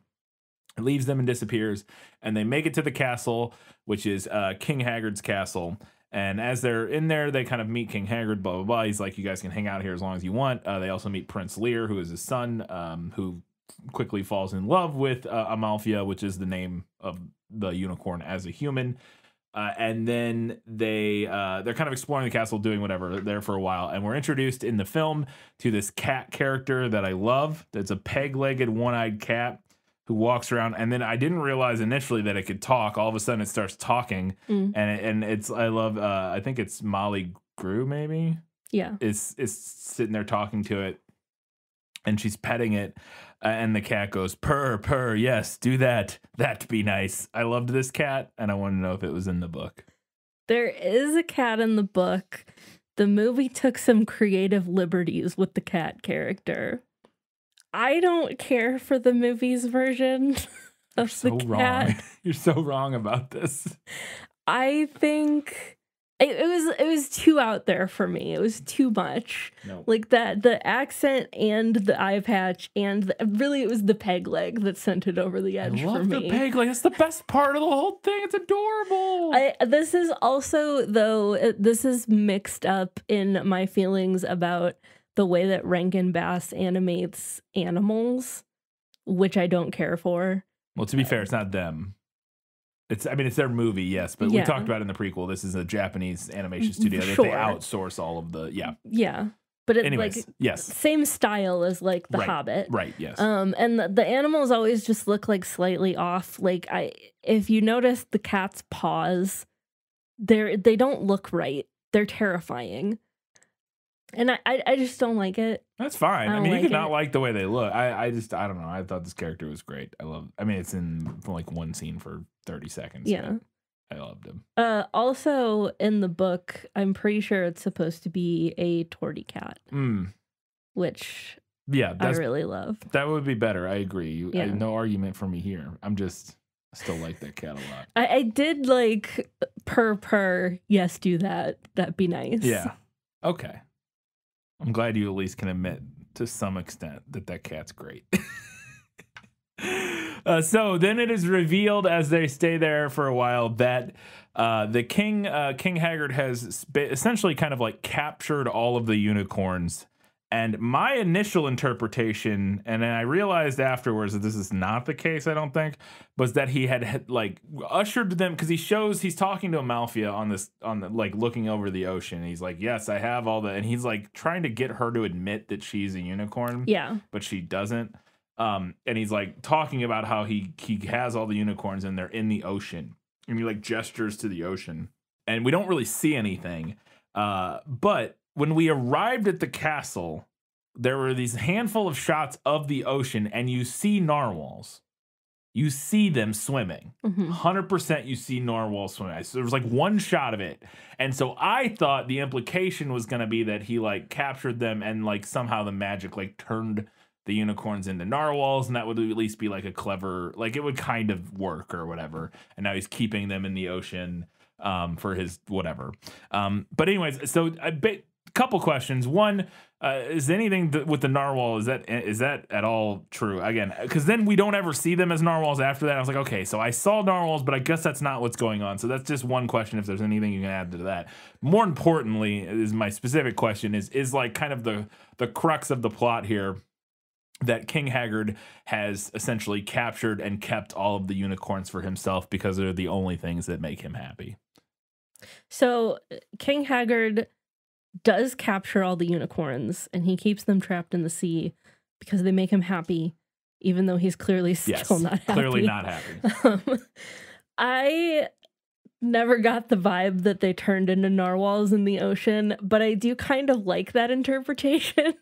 S1: It leaves them and disappears. And they make it to the castle, which is King Haggard's castle. And as they're in there, they kind of meet King Haggard, blah, blah, blah. He's like, you guys can hang out here as long as you want. They also meet Prince Lear, who is his son, who quickly falls in love with Amalfia, which is the name of the unicorn as a human. And then they're kind of exploring the castle, doing whatever, there for a while. And we're introduced in the film to this cat character that I love. That's a peg-legged, one-eyed cat who walks around, and then I didn't realize initially that it could talk. All of a sudden, it starts talking, and it's I love. I think it's Molly Grew, maybe.
S2: Yeah,
S1: is sitting there talking to it, and she's petting it, and the cat goes purr purr. Yes, do that. That'd be nice. I loved this cat, and I want to know if it was in the book.
S2: There is a cat in the book. The movie took some creative liberties with the cat character. I don't care for the movie's version of the cat.
S1: Wrong. You're so wrong about this.
S2: I think it was too out there for me. It was too much.
S1: No.
S2: Like that, the accent and the eye patch and really it was the peg leg that sent it over the edge for me. I love
S1: the peg leg. It's the best part of the whole thing. It's adorable.
S2: This is also, though, this is mixed up in my feelings about the way that Rankin Bass animates animals, which I don't care for.
S1: Well, to be fair, it's not them. It's their movie, yes, but we talked about it in the prequel. This is a Japanese animation studio that they outsource all of the,
S2: Yeah. but it's
S1: Anyways,
S2: like
S1: yes.
S2: same style as like the Hobbit.
S1: Right, yes.
S2: And the animals always just look like slightly off. Like if you notice the cat's paws, they don't look right. They're terrifying. And I just don't like it.
S1: That's fine. I mean,
S2: like
S1: you could not
S2: it.
S1: like the way they look. I don't know. I thought this character was great. I mean, it's in like one scene for 30 seconds.
S2: Yeah.
S1: I loved him.
S2: Also in the book, I'm pretty sure it's supposed to be a tortie cat, which I really love.
S1: That would be better. I agree. No argument for me here. I still like that cat a lot.
S2: I did like purr. Yes, do that. That'd be nice.
S1: Yeah. Okay. I'm glad you at least can admit to some extent that cat's great. So then it is revealed as they stay there for a while that the King Haggard has essentially kind of like captured all of the unicorns. And my initial interpretation, and then I realized afterwards that this is not the case, I don't think, was that he had like ushered them, because he's talking to Amalfia like looking over the ocean. He's like, yes, I have all the, and he's like trying to get her to admit that she's a unicorn.
S2: Yeah.
S1: But she doesn't. And he's like talking about how he has all the unicorns and they're in the ocean. And he like gestures to the ocean. And we don't really see anything. But when we arrived at the castle, there were these handful of shots of the ocean, and you see narwhals. You see them swimming. 100% you see narwhals swimming. So there was like one shot of it. And so I thought the implication was going to be that he like captured them and like somehow the magic like turned the unicorns into narwhals, and that would at least be like a clever, like it would kind of work or whatever. And now he's keeping them in the ocean for his whatever. But anyways, so couple questions. One, is anything with the narwhal, is that at all true? Again, because then we don't ever see them as narwhals after that. I was like, okay, so I saw narwhals, but I guess that's not what's going on. So that's just one question, if there's anything you can add to that. More importantly, is my specific question is like kind of the crux of the plot here, that King Haggard has essentially captured and kept all of the unicorns for himself because they're the only things that make him happy.
S2: So King Haggard does capture all the unicorns, and he keeps them trapped in the sea because they make him happy, even though he's clearly still not happy.
S1: Clearly not happy.
S2: I never got the vibe that they turned into narwhals in the ocean, but I do kind of like that interpretation.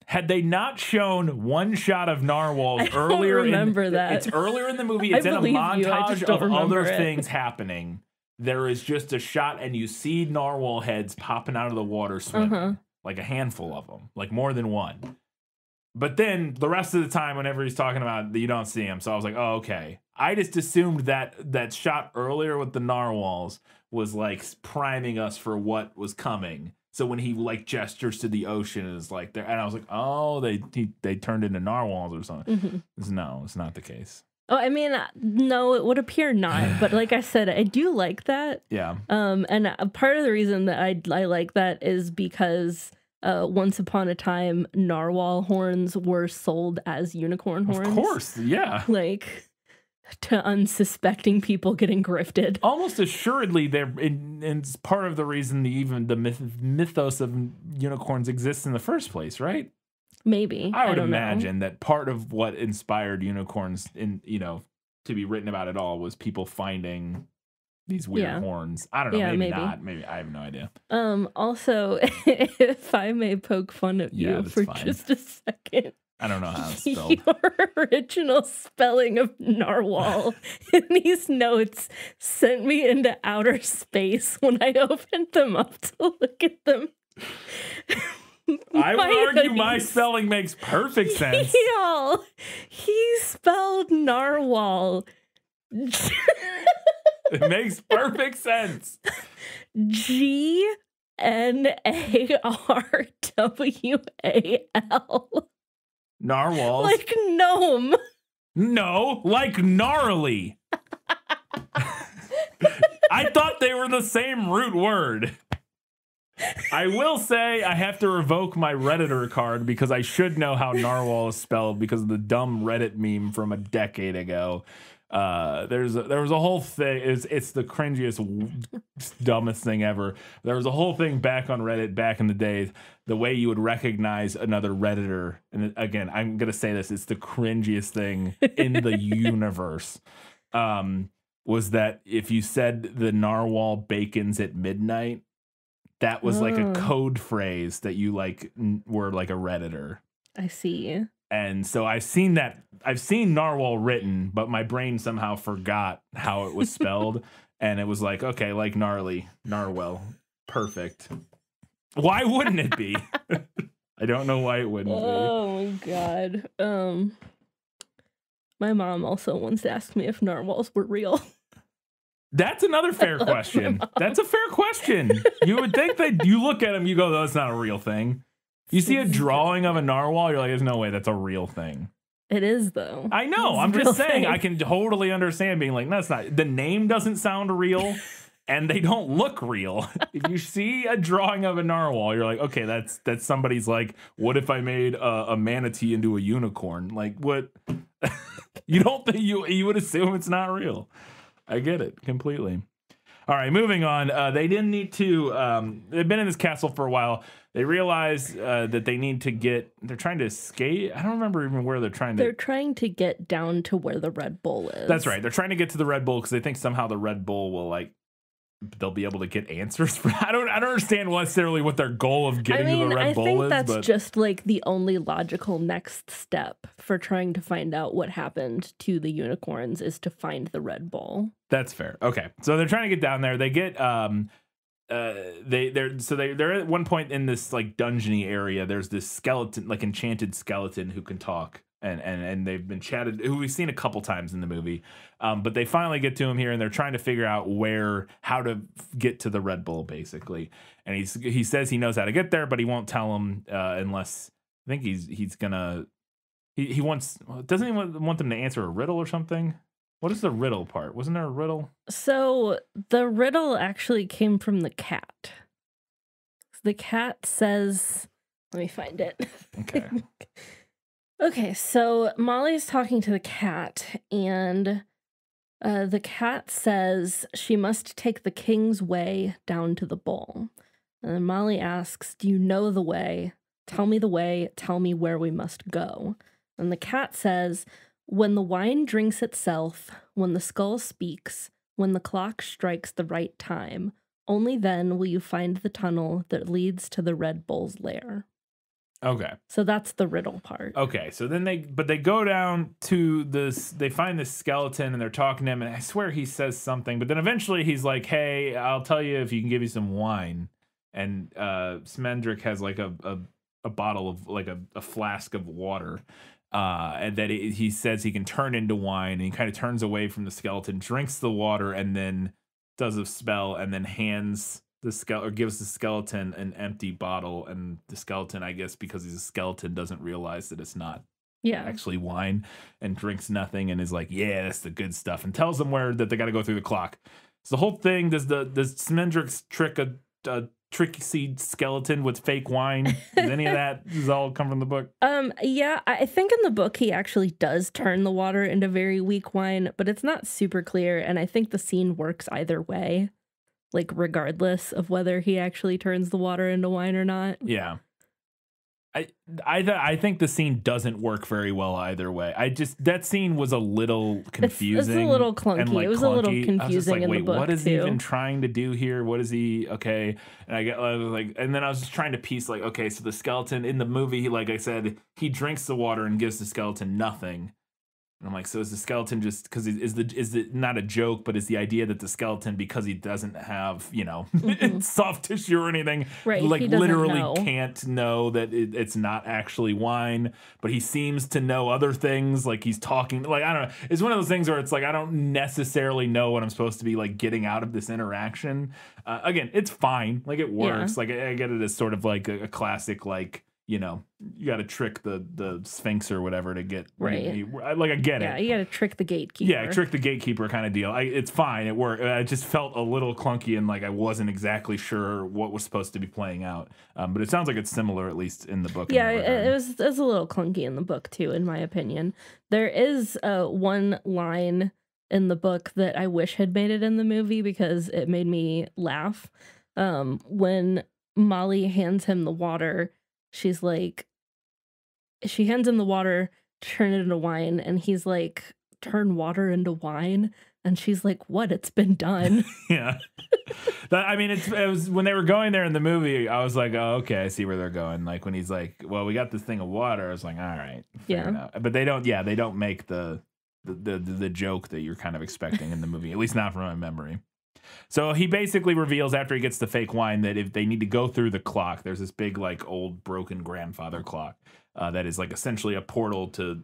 S1: Had they not shown one shot of narwhals earlier, it's earlier in the movie. It's in a montage of other things happening. There is just a shot, and you see narwhal heads popping out of the water swimming, like a handful of them, like more than one. But then the rest of the time, whenever he's talking about, you don't see him. So I was like, oh, okay. I just assumed that shot earlier with the narwhals was like priming us for what was coming. So when he like gestures to the ocean, is like there, and I was like, oh, they turned into narwhals or something. No, it's not the case.
S2: Oh, I mean, no, it would appear not. But like I said, I do like that.
S1: Yeah.
S2: And part of the reason that I like that is because once upon a time, narwhal horns were sold as unicorn horns.
S1: Of course, yeah.
S2: Like to unsuspecting people getting grifted.
S1: Almost assuredly, they're and it's part of the reason the mythos of unicorns exists in the first place, right?
S2: Maybe.
S1: I would imagine that part of what inspired unicorns to be written about at all was people finding these weird horns. I don't know.
S2: Yeah,
S1: maybe not. Maybe I have no idea.
S2: Also, if I may poke fun at you for just a second.
S1: I don't know how it's spelled.
S2: Your original spelling of narwhal in these notes sent me into outer space when I opened them up to look at them.
S1: I would argue my spelling makes perfect sense.
S2: Y'all, he spelled narwhal.
S1: It makes perfect sense.
S2: GNARWAL.
S1: Narwhals.
S2: Like gnome.
S1: No, like gnarly. I thought they were the same root word. I will say I have to revoke my Redditor card because I should know how narwhal is spelled because of the dumb Reddit meme from a decade ago There was a whole thing. It's the cringiest, dumbest thing ever. There was a whole thing back on Reddit back in the days. The way you would recognize another Redditor, and again, I'm gonna say this: it's the cringiest thing in the universe. Was that if you said the narwhal bacons at midnight, that was like a code phrase that you like were like a Redditor.
S2: I see.
S1: And so I've seen narwhal written, but my brain somehow forgot how it was spelled. And it was like, okay, like gnarly, narwhal. Perfect. Why wouldn't it be? I don't know why it wouldn't be.
S2: Oh my God. My mom also once asked me if narwhals were real.
S1: That's another fair question. That's a fair question. You would think that you look at them, you go, oh, that's not a real thing. You see a drawing of a narwhal, you're like, there's no way that's a real thing.
S2: It is, though.
S1: I know. I'm just saying, I can totally understand being like, no, it's not. The name doesn't sound real, and they don't look real. If you see a drawing of a narwhal, you're like, okay, that's somebody's like, what if I made a manatee into a unicorn? Like, what? You don't think you would assume it's not real. I get it completely. All right, moving on. They didn't need to. They've been in this castle for a while. They realize that they need to get. They're trying to escape. I don't remember even where they're trying to.
S2: They're trying to get down to where the Red Bull is.
S1: That's right. They're trying to get to the Red Bull because they think somehow the Red Bull will like. They'll be able to get answers for. I don't understand necessarily what their goal of getting to the Red Bull is.
S2: I think that's just like the only logical next step for trying to find out what happened to the unicorns is to find the Red Bull.
S1: That's fair. Okay, so they're trying to get down there. They get they're at one point in this like dungeony area. There's this skeleton, like enchanted skeleton who can talk. And they've been chatted, who we've seen a couple times in the movie, but they finally get to him here, and they're trying to figure out how to get to the Red Bull, basically. And he says he knows how to get there, but he won't tell him unless I think he's gonna he wants doesn't he want them to answer a riddle or something? What is the riddle part? Wasn't there a riddle?
S2: So the riddle actually came from the cat. The cat says, "Let me find it."
S1: Okay.
S2: Okay, so Molly's talking to the cat, and the cat says she must take the king's way down to the bowl. And then Molly asks, "Do you know the way? Tell me the way. Tell me where we must go." And the cat says, "When the wine drinks itself, when the skull speaks, when the clock strikes the right time, only then will you find the tunnel that leads to the Red Bull's lair."
S1: Okay.
S2: So that's the riddle part.
S1: Okay. So then they go down to this, they find this skeleton and they're talking to him, and I swear he says something, but then eventually he's like, "Hey, I'll tell you if you can give me some wine." And Smendrick has like a bottle of like a flask of water. And that he says he can turn into wine, and he kind of turns away from the skeleton, drinks the water, and then does a spell, and then hands gives the skeleton an empty bottle, and the skeleton, I guess because he's a skeleton, doesn't realize that it's not actually wine, and drinks nothing, and is like, "Yeah, that's the good stuff," and tells them that they got to go through the clock. So the whole thing, does Smendrick's trick a tricky skeleton with fake wine? Does any of that does all come from the book?
S2: Yeah, I think in the book he actually does turn the water into very weak wine, but it's not super clear, and I think the scene works either way. Like, regardless of whether he actually turns the water into wine or not.
S1: Yeah. I think the scene doesn't work very well either way. That scene was a little confusing.
S2: It's a little clunky.
S1: And, like,
S2: it was a little confusing in the book,
S1: what is
S2: too.
S1: he even trying to do here? What is he? Okay. And I was like, and then I was just trying to piece like, okay, so the skeleton in the movie, like I said, he drinks the water and gives the skeleton nothing. And I'm like, so is the skeleton just because is it not a joke, but is the idea that the skeleton, because he doesn't have, soft tissue or anything,
S2: right,
S1: like literally can't know that it's not actually wine, but he seems to know other things, like he's talking, like, I don't know. It's one of those things where it's like, I don't necessarily know what I'm supposed to be like getting out of this interaction. Again, it's fine. Like it works. Yeah. Like I get it as sort of like a classic, like, you got to trick the Sphinx or whatever to get
S2: right.
S1: I get it.
S2: Yeah, you got to trick the gatekeeper.
S1: Yeah, trick the gatekeeper kind of deal. It's fine. It worked. I just felt a little clunky and like I wasn't exactly sure what was supposed to be playing out. But it sounds like it's similar, at least in the book.
S2: Yeah, it was a little clunky in the book too, in my opinion. There is one line in the book that I wish had made it in the movie because it made me laugh. When Molly hands him the water, she hands him the water, turn it into wine, and he's like, turn water into wine? And she's like, what? It's been done.
S1: Yeah. It was when they were going there in the movie, I was like, oh, okay, I see where they're going. Like when he's like, well, we got this thing of water. I was like, all right. Fair enough. But they don't make the joke that you're kind of expecting in the movie, at least not from my memory. So he basically reveals after he gets the fake wine that if they need to go through the clock, there's this big, like, old broken grandfather clock that is like essentially a portal to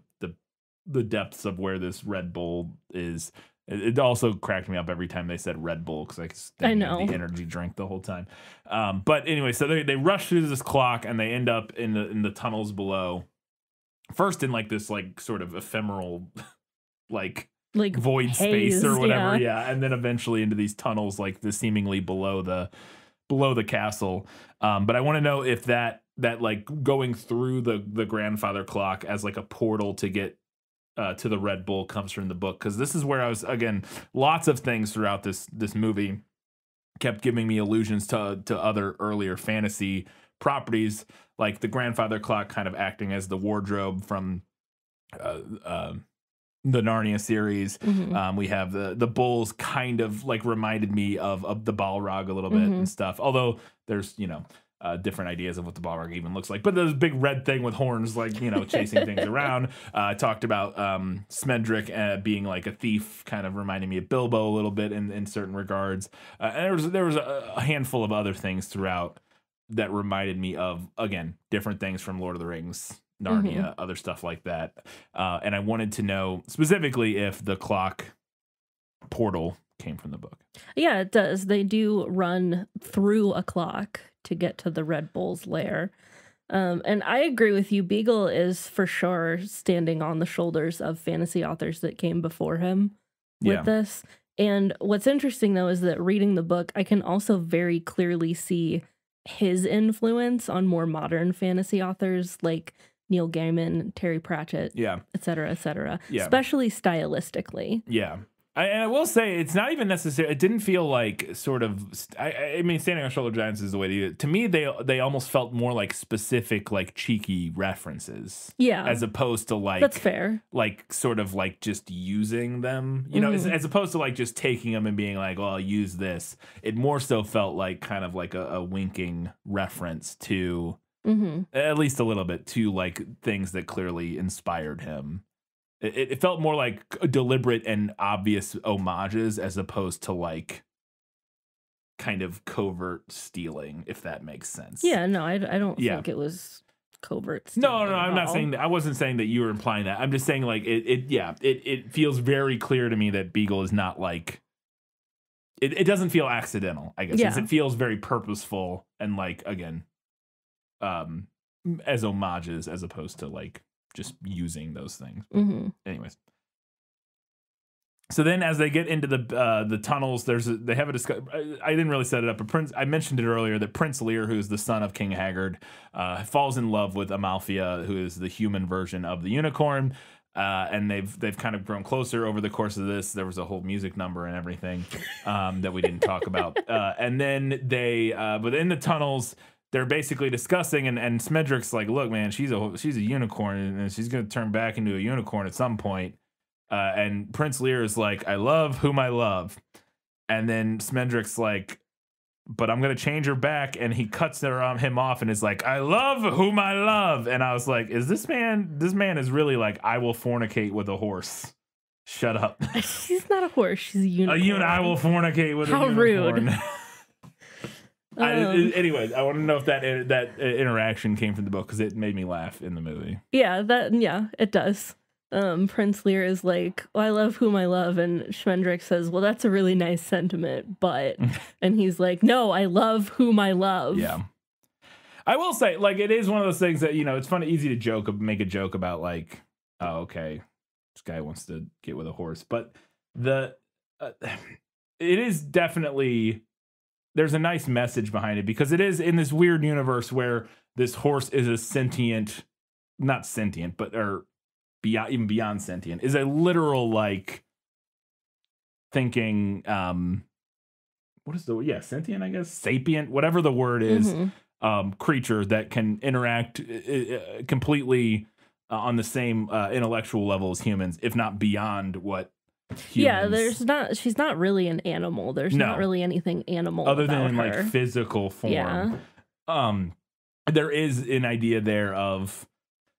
S1: the depths of where this Red Bull is. It also cracked me up every time they said Red Bull because I know the energy drink the whole time. But anyway, so they rush through this clock and they end up in the tunnels below. First in like this like sort of ephemeral like void
S2: haze,
S1: space or whatever, and then eventually into these tunnels like the seemingly below the castle. But I want to know if that like going through the grandfather clock as like a portal to get to the Red Bull comes from the book, because this is where I was, again, lots of things throughout this movie kept giving me allusions to other earlier fantasy properties, like the grandfather clock kind of acting as the wardrobe from the Narnia series.
S2: Mm-hmm.
S1: We have the bulls kind of like reminded me of the Balrog a little bit and stuff, although there's different ideas of what the Balrog even looks like, but there's a big red thing with horns, like, chasing things around. I talked about Smedrick being like a thief, kind of reminding me of Bilbo a little bit in certain regards. And there was a handful of other things throughout that reminded me of, again, different things from Lord of the Rings, Narnia, other stuff like that. And I wanted to know specifically if the clock portal came from the book.
S2: Yeah, it does. They do run through a clock to get to the Red Bull's lair. And I agree with you. Beagle is for sure standing on the shoulders of fantasy authors that came before him with this. And what's interesting, though, is that reading the book, I can also very clearly see his influence on more modern fantasy authors like Neil Gaiman, Terry Pratchett, et cetera, especially stylistically.
S1: Yeah. And I will say, it's not even necessary. It didn't feel like sort of. I mean, standing on shoulder giants is the way to do it. To me, they almost felt more like specific, like cheeky references.
S2: Yeah,
S1: as opposed to like
S2: that's fair.
S1: Like sort of like just using them, as opposed to like just taking them and being like, "Well, I'll use this." It more so felt like kind of like a winking reference to, at least a little bit, to like things that clearly inspired him. It felt more like deliberate and obvious homages as opposed to like kind of covert stealing, if that makes sense.
S2: Yeah, no, I don't think it was covert stealing.
S1: No, I'm not saying that. I wasn't saying that you were implying that. I'm just saying like it feels very clear to me that Beagle is not like it doesn't feel accidental, I guess. It feels very purposeful and like, again, as homages as opposed to like just using those things. Anyways, so then as they get into the tunnels, they have a discussion. I didn't really set it up, but I mentioned it earlier that Prince Lear, who's the son of King Haggard, falls in love with Amalthea, who is the human version of the unicorn. And they've kind of grown closer over the course of this. There was a whole music number and everything that we didn't talk about. And then but in the tunnels, they're basically discussing, and Smedrick's like, "Look, man, she's a unicorn, and she's gonna turn back into a unicorn at some point." And Prince Lear is like, "I love whom I love," and then Smedrick's like, "But I'm gonna change her back," and he cuts him off, and is like, "I love whom I love," and I was like, "Is this man? This man is really like, I will fornicate with a horse." Shut up.
S2: She's not a horse. She's a unicorn.
S1: I will fornicate with a unicorn.
S2: How rude.
S1: Anyways, I want to know if that interaction came from the book, because it made me laugh in the movie.
S2: Yeah, it does. Prince Lear is like, "I love whom I love," and Schmendrick says, "Well, that's a really nice sentiment, but," and he's like, "No, I love whom I love."
S1: Yeah, I will say, like, it is one of those things that it's funny, easy to make a joke about, like, oh, okay, this guy wants to get with a horse, but it is definitely. There's a nice message behind it, because it is in this weird universe where this horse is a not sentient, but even beyond sentient, is a literal like thinking, what is the sentient, I guess, sapient, whatever the word is, creature that can interact completely on the same intellectual level as humans, if not beyond what humans.
S2: Yeah, she's not really an animal. There's not really anything animal
S1: other
S2: about
S1: than
S2: her.
S1: like physical form. There is an idea there of,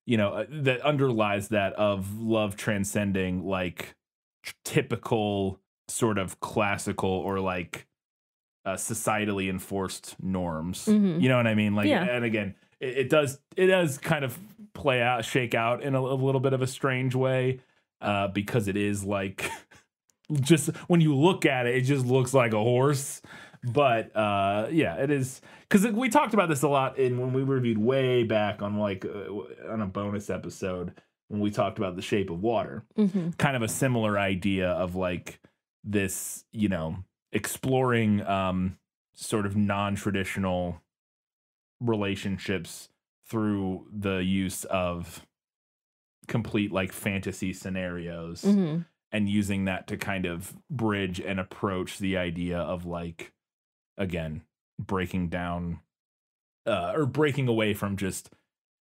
S1: that underlies that of love transcending like typical sort of classical or like societally enforced norms. You know what I mean? Like, and again, it does kind of shake out in a little bit of a strange way, because it is like, just when you look at it, it just looks like a horse. But it is, because we talked about this a lot when we reviewed way back on on a bonus episode when we talked about The Shape of Water. Kind of a similar idea of like this, exploring sort of non-traditional relationships through the use of complete like fantasy scenarios, and using that to kind of bridge and approach the idea of like, again, breaking down or breaking away from just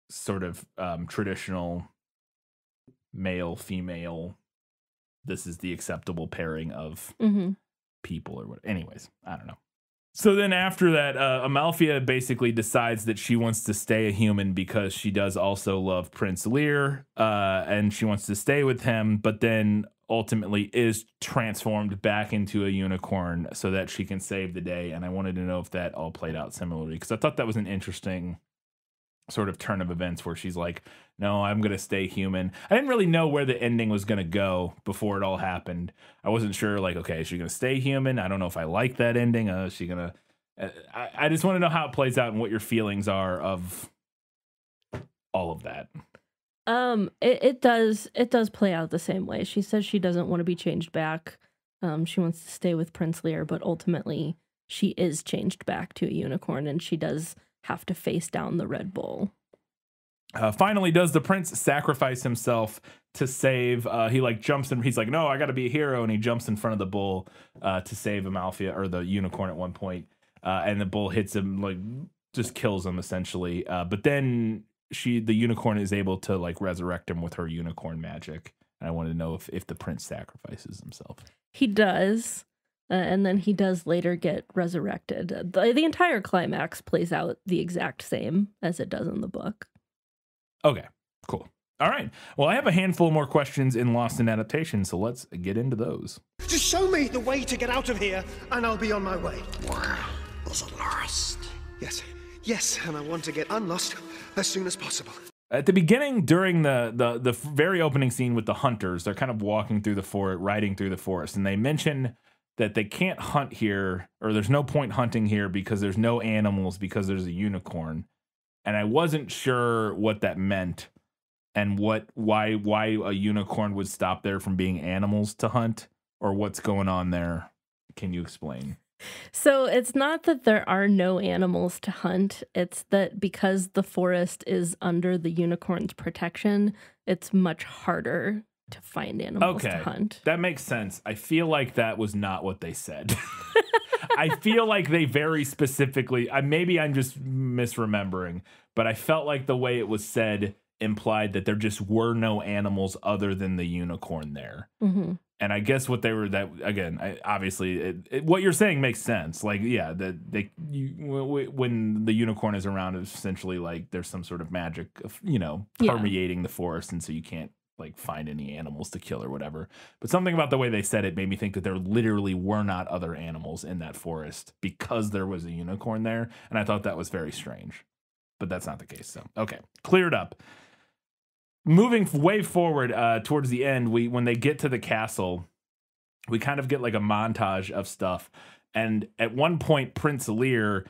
S1: sort of traditional male female, this is the acceptable pairing of people or what. Anyways, I don't know. So then after that, Amalthea basically decides that she wants to stay a human because she does also love Prince Lear, and she wants to stay with him, but then ultimately is transformed back into a unicorn so that she can save the day. And I wanted to know if that all played out similarly, because I thought that was an interesting sort of turn of events where she's like, no, I'm going to stay human. I didn't really know where the ending was going to go before it all happened. I wasn't sure, like, okay, is she going to stay human? I don't know if I like that ending. Is she going to... I just want to know how it plays out and what your feelings are of all of that.
S2: It does play out the same way. She says she doesn't want to be changed back. She wants to stay with Prince Lear, but ultimately she is changed back to a unicorn, and she does have to face down the Red Bull.
S1: Finally, does the prince sacrifice himself to save? He like jumps in. He's like, no, I got to be a hero, and he jumps in front of the bull to save Amalthea, or the unicorn at one point. And the bull hits him, like just kills him essentially. But then the unicorn is able to like resurrect him with her unicorn magic. And I wanted to know if the prince sacrifices himself.
S2: He does. And then he does later get resurrected. The entire climax plays out the exact same as it does in the book.
S1: Okay, cool. All right. Well, I have a handful more questions in Lost in Adaptation, so let's get into those.
S6: Just show me the way to get out of here, and I'll be on my way.
S3: Where is it lost?
S6: Yes, and I want to get unlost as soon as possible.
S1: At the beginning, during the very opening scene with the hunters, they're kind of walking through the forest, riding through the forest, and they mention that they can't hunt here, or there's no point hunting here because there's no animals, because there's a unicorn. And I wasn't sure what that meant and why a unicorn would stop there from being animals to hunt, or what's going on there. Can you explain?
S2: So it's not that there are no animals to hunt. It's that because the forest is under the unicorn's protection, it's much harder to find animals to hunt.
S1: That makes sense. I feel like that was not what they said. I feel like they very specifically, maybe I'm just misremembering, but I felt like the way it was said implied that there just were no animals other than the unicorn there. And I guess what they were, that again, obviously what you're saying makes sense. Like, yeah, when the unicorn is around, it's essentially like there's some sort of magic of, permeating the forest, and so you can't like find any animals to kill or whatever. But something about the way they said it made me think that there literally were not other animals in that forest because there was a unicorn there, and I thought that was very strange. But that's not the case. So okay, cleared up. Moving way forward towards the end, when they get to the castle, we kind of get like a montage of stuff. And at one point, Prince Lear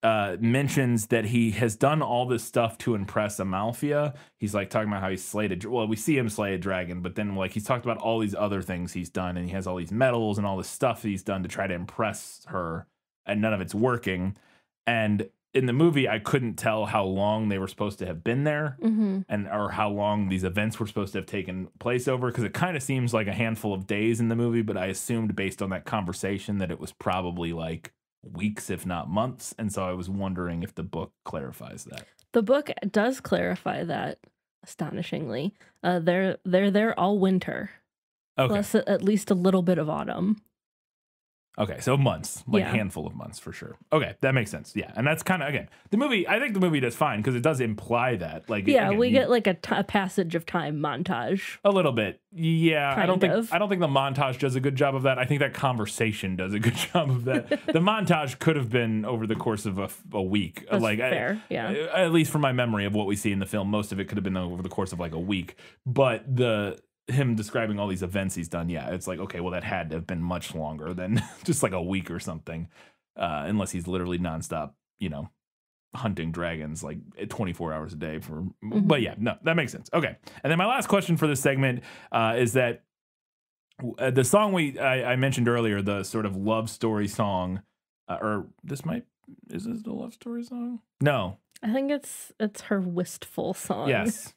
S1: mentions that he has done all this stuff to impress Amalthea. He's like talking about how he's slayed we see him slay a dragon, but then like he's talked about all these other things he's done, and he has all these medals and all this stuff he's done to try to impress her, and none of it's working. And in the movie, I couldn't tell how long they were supposed to have been there and or how long these events were supposed to have taken place over, because it kind of seems like a handful of days in the movie, but I assumed based on that conversation that it was probably like weeks, if not months. And so I was wondering if the book clarifies that.
S2: The book does clarify that, astonishingly. They're there all winter.
S1: Okay.
S2: Plus at least a little bit of autumn.
S1: Okay, so months, like
S2: Yeah.
S1: handful of months for sure. Okay, that makes sense. Yeah, and that's kind of, again, the movie, I think the movie does fine because it does imply that. Like,
S2: Yeah,
S1: again,
S2: we get like a passage of time montage.
S1: a little bit. Yeah, I don't
S2: Kind of.
S1: think the montage does a good job of that. I think that conversation does a good job of that. The montage could have been over the course of a week.
S2: That's
S1: like
S2: fair, yeah.
S1: At least from my memory of what we see in the film, most of it could have been over the course of like a week. But him describing all these events he's done, yeah, it's like, okay, well, that had to have been much longer than just like a week or something, unless he's literally nonstop, hunting dragons like 24 hours a day for. But yeah, no, that makes sense. Okay, and then my last question for this segment is that the song I mentioned earlier, the sort of love story song, or is this the love story song? No,
S2: I think it's her wistful song.
S1: yes.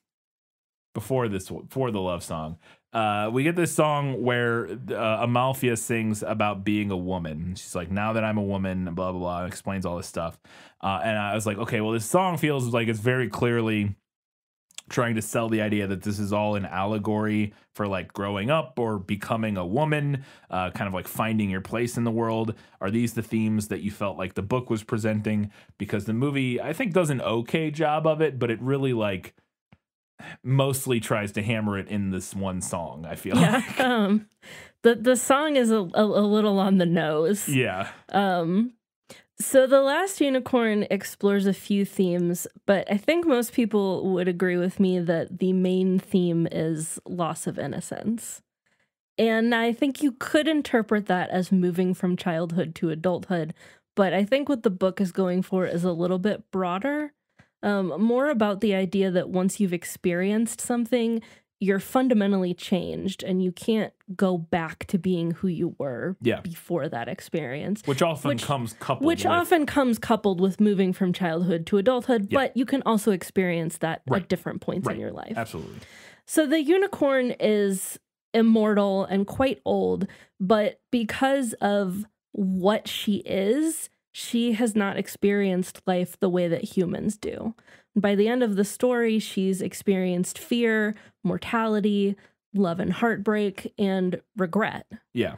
S1: For the love song, we get this song where Amalthea sings about being a woman. She's like, now that I'm a woman, blah, blah, blah, explains all this stuff. And I was like, okay, well, this song feels like it's very clearly trying to sell the idea that this is all an allegory for like growing up or becoming a woman, kind of like finding your place in the world. Are these the themes that you felt like the book was presenting? Because the movie, I think, does an okay job of it, but it really like mostly tries to hammer it in this one song, I feel like.
S2: The song is a little on the nose.
S1: Yeah.
S2: So The Last Unicorn explores a few themes, but I think most people would agree with me that the main theme is loss of innocence. And I think you could interpret that as moving from childhood to adulthood, but I think what the book is going for is a little bit broader. More about the idea that once you've experienced something, you're fundamentally changed and you can't go back to being who you were before that experience.
S1: Which often comes coupled
S2: with moving from childhood to adulthood, but you can also experience that at different points in your life.
S1: Absolutely.
S2: So the unicorn is immortal and quite old, but because of what she is, she has not experienced life the way that humans do. By the end of the story, she's experienced fear, mortality, love and heartbreak, and regret.
S1: Yeah.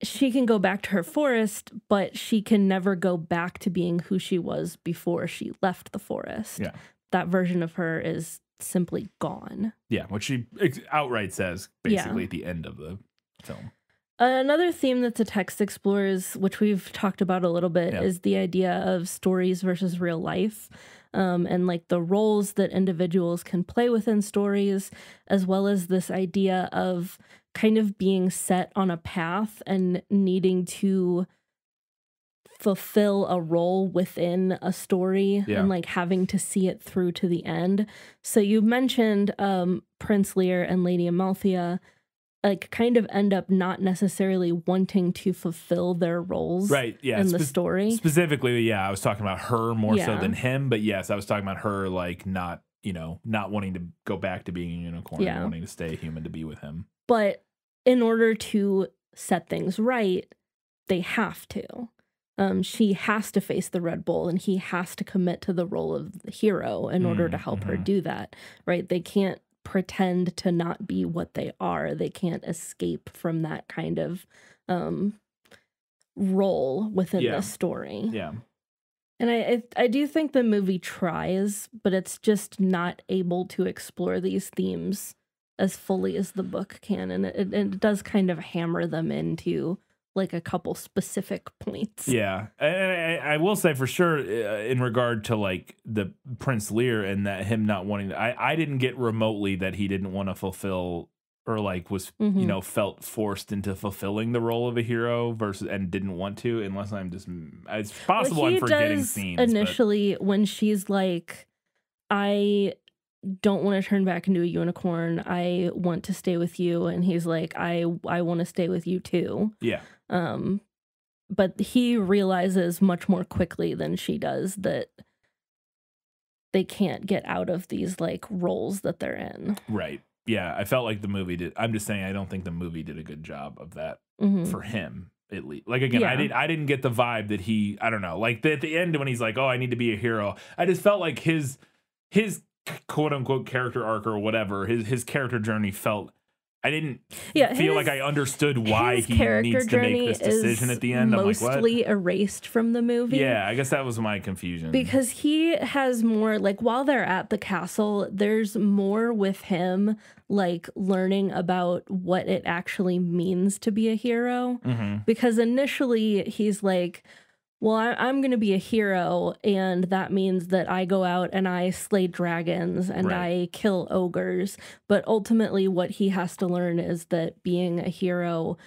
S2: She can go back to her forest, but she can never go back to being who she was before she left the forest.
S1: Yeah.
S2: That version of her is simply gone.
S1: Yeah, which she outright says basically at the end of the film.
S2: Another theme that the text explores, which we've talked about a little bit, is the idea of stories versus real life, and like the roles that individuals can play within stories, as well as this idea of kind of being set on a path and needing to fulfill a role within a story and like having to see it through to the end. So you mentioned Prince Lear and Lady Amalthea like kind of end up not necessarily wanting to fulfill their roles in the story.
S1: Specifically, I was talking about her more so than him, but yes, I was talking about her like not wanting to go back to being a unicorn and wanting to stay human to be with him.
S2: But in order to set things right, they have to. She has to face the Red Bull and he has to commit to the role of the hero in order to help her do that, right? They can't pretend to not be what they are. They can't escape from that kind of role within the story.
S1: Yeah.
S2: And I do think the movie tries, but it's just not able to explore these themes as fully as the book can. And it does kind of hammer them into like a couple specific points.
S1: Yeah. And I will say for sure in regard to like the Prince Lear and that him not wanting to, I didn't get remotely that he didn't want to fulfill or like was, felt forced into fulfilling the role of a hero and didn't want to, unless it's possible I'm forgetting scenes.
S2: Initially, when she's like, I don't want to turn back into a unicorn. I want to stay with you. And he's like, I want to stay with you too.
S1: Yeah.
S2: But he realizes much more quickly than she does that they can't get out of these like roles that they're in.
S1: Right. Yeah, I felt like the movie did. I'm just saying I don't think the movie did a good job of that for him, at least. Like, again, I didn't get the vibe that he, I don't know, like at the end when he's like, oh, I need to be a hero. I just felt like his quote unquote character arc or whatever, his character journey felt, I didn't feel like I understood why he needs to make this decision at the end. I'm like, what?
S2: Mostly erased from the movie.
S1: Yeah, I guess that was my confusion.
S2: Because he has more, like, while they're at the castle, there's more with him, like, learning about what it actually means to be a hero. Because initially he's like, well, I'm going to be a hero, and that means that I go out and I slay dragons and I kill ogres. But ultimately what he has to learn is that being a hero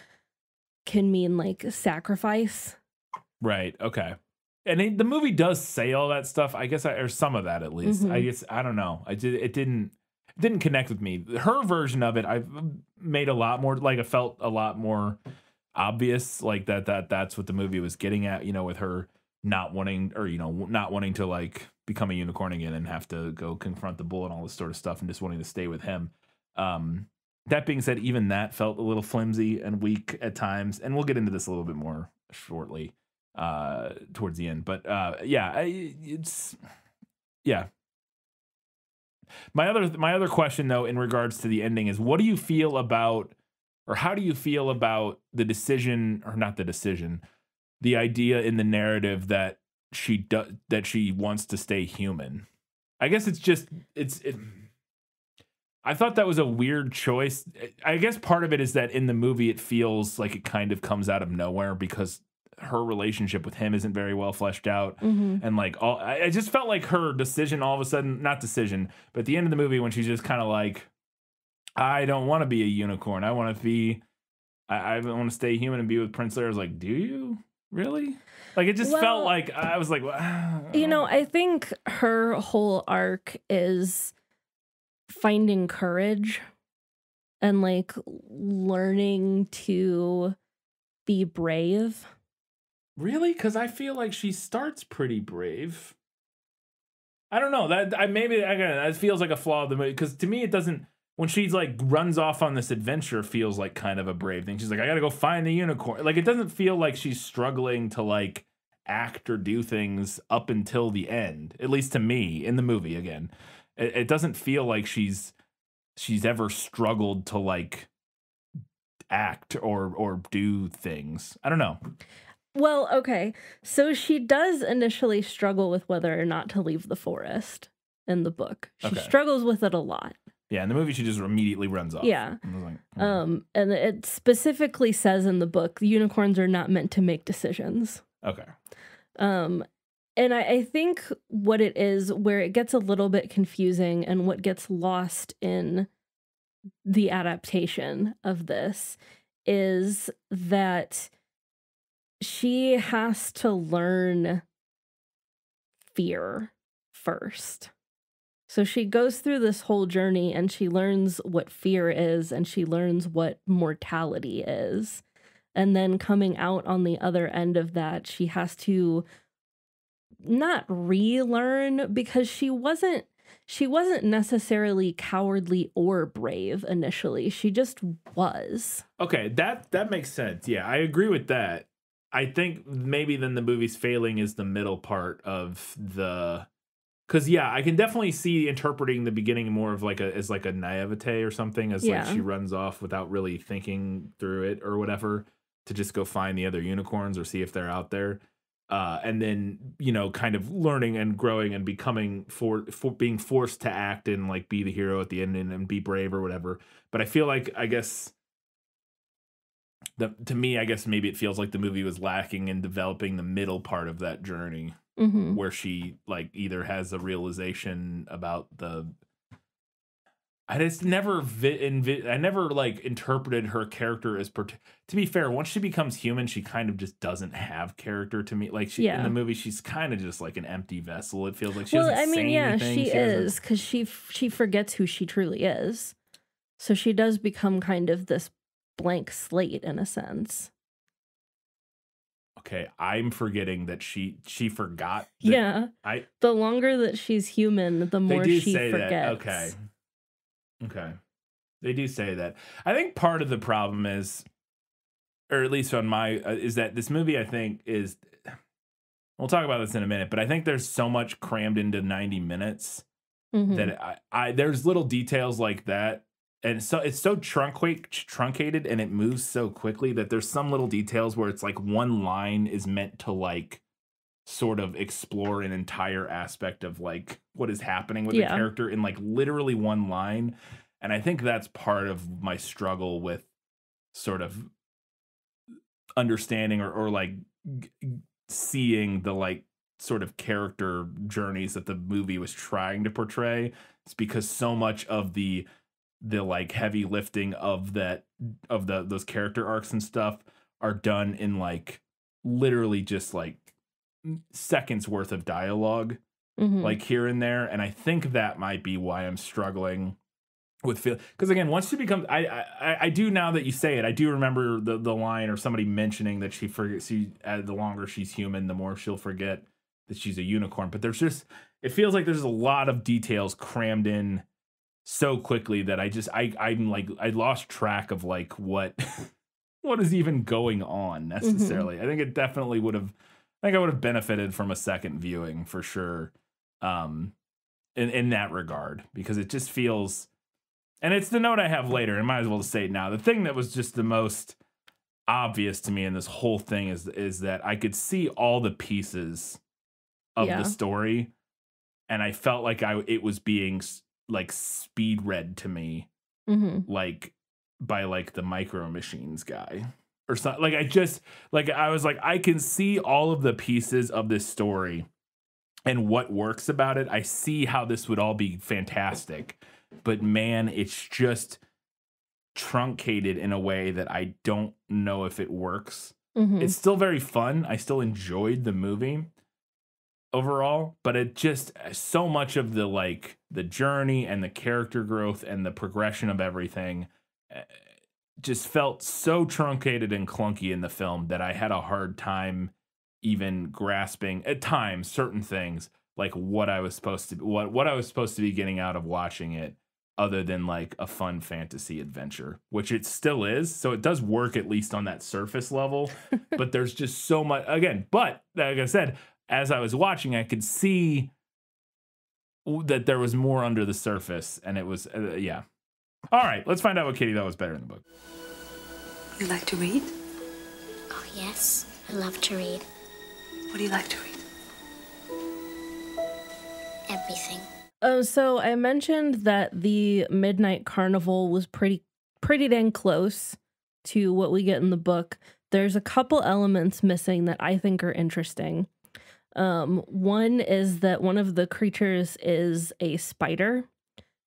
S2: can mean, like, sacrifice. Right, okay. And the movie does say all that stuff, I guess, or some of that at least. I don't know. It didn't connect with me. Her version of it, I've made a lot more, like, it felt a lot more obvious, like that's what the movie was getting at, you know, with her not wanting, or, you know, not wanting to like become a unicorn again and have to go confront the bull and all this sort of stuff and just wanting to stay with him. That being said, even that felt a little flimsy and weak at times, and we'll get into this a little bit more shortly towards the end. But my other question though in regards to the ending is, what do you feel about, or how do you feel about the decision, or not the decision, the idea in the narrative that she wants to stay human? I guess I thought that was a weird choice. I guess part of it is that in the movie it feels like it kind of comes out of nowhere because her relationship with him isn't very well fleshed out. And like I just felt like her decision all of a sudden, not decision, but at the end of the movie when she's just kind of like, I don't want to be a unicorn. I want to be, I want to stay human and be with Prince Leia. I was like, do you really? Like, it just felt like, I was like, you know, I think her whole arc is finding courage and like learning to be brave. Really? Because I feel like she starts pretty brave. I don't know. That feels like a flaw of the movie, because to me it doesn't. When she's like runs off on this adventure, feels like kind of a brave thing. She's like, I gotta go find the unicorn. Like, it doesn't feel like she's struggling to like act or do things up until the end. At least to me in the movie. Again, it doesn't feel like she's ever struggled to like act or do things. I don't know. Well, okay. So she does initially struggle with whether or not to leave the forest in the book. She struggles with it a lot. Yeah, in the movie she just immediately runs off. Yeah. And it specifically says in the book, the unicorns are not meant to make decisions. Okay. And I think what it is, where it gets a little bit confusing and what gets lost in the adaptation of this, is that she has to learn fear first. So she goes through this whole journey and she learns what fear is and she learns what mortality is. And then coming out on the other end of that, she has to not relearn, because she wasn't necessarily cowardly or brave initially. She just was. Okay, that makes sense. Yeah, I agree with that. I think maybe then the movie's failing is the middle part of the... Because, yeah, I can definitely see interpreting the beginning more of like as like a naivete or something, as like she runs off without really thinking through it or whatever, to just go find the other unicorns or see if they're out there. And then, you know, kind of learning and growing and becoming for being forced to act and like be the hero at the end and be brave or whatever. But I feel like, I guess, to me, I guess maybe it feels like the movie was lacking in developing the middle part of that journey. Where she like either has a realization about the... I just never I never like interpreted her character as to be fair, once she becomes human, she kind of just doesn't have character to me. Like she in the movie, she's kind of just like an empty vessel. It feels like she doesn't say anything. She is, because she forgets who she truly is. So she does become kind of this blank slate in a sense.
S1: Okay, I'm forgetting that she forgot.
S2: Yeah. The longer that she's human, the more she forgets.
S1: That. Okay. They do say that. I think part of the problem is, or at least on my, is that this movie, I think, is, we'll talk about this in a minute, but I think there's so much crammed into 90 minutes that there's little details like that. And so it's so truncated and it moves so quickly that there's some little details where it's like one line is meant to like sort of explore an entire aspect of like what is happening with the character in like literally one line. And I think that's part of my struggle with sort of understanding or like seeing the like sort of character journeys that the movie was trying to portray. It's because so much of the like heavy lifting of those character arcs and stuff are done in like literally just like seconds worth of dialogue, like here and there. And I think that might be why I'm struggling with because again, once she becomes, I do, now that you say it, I do remember the line or somebody mentioning that she forgets, the longer she's human, the more she'll forget that she's a unicorn. But there's just, it feels like there's a lot of details crammed in so quickly that I lost track of like what is even going on necessarily. I think it definitely would have, I would have benefited from a second viewing for sure, in that regard, because it just feels, and it's the note I have later, and might as well say it now. The thing that was just the most obvious to me in this whole thing is that I could see all the pieces of the story, and I felt like it was being like speed read to me, like by like the Micro Machines guy or something. Like I was like, I can see all of the pieces of this story and what works about it. I see how this would all be fantastic, but man, it's just truncated in a way that I don't know if it works. It's still very fun. I still enjoyed the movie overall, but it just, so much of the like the journey and the character growth and the progression of everything just felt so truncated and clunky in the film that I had a hard time even grasping at times certain things, like what I was supposed to be getting out of watching it, other than like a fun fantasy adventure, which it still is. So it does work at least on that surface level, but there's just so much again. But like I said, as I was watching, I could see that there was more under the surface, and it was, yeah. All right, let's find out what Katie thought was better in the book.
S7: You like to read?
S5: Oh, yes. I love to read.
S7: What do you like to read?
S5: Everything.
S2: So I mentioned that the Midnight Carnival was pretty dang close to what we get in the book. There's a couple elements missing that I think are interesting. One is that one of the creatures is a spider,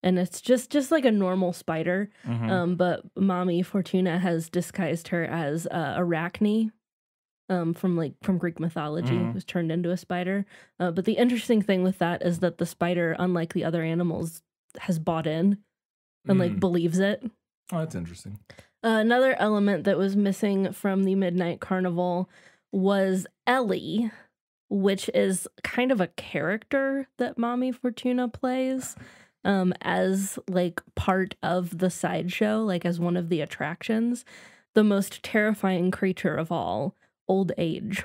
S2: and it's just like a normal spider. But Mommy Fortuna has disguised her as Arachne, from Greek mythology, was turned into a spider. But the interesting thing with that is that the spider, unlike the other animals, has bought in and like believes it.
S1: Oh, that's interesting.
S2: Another element that was missing from the Midnight Carnival was Ellie, which is kind of a character that Mommy Fortuna plays as like part of the sideshow, like as one of the attractions. The most terrifying creature of all, old age.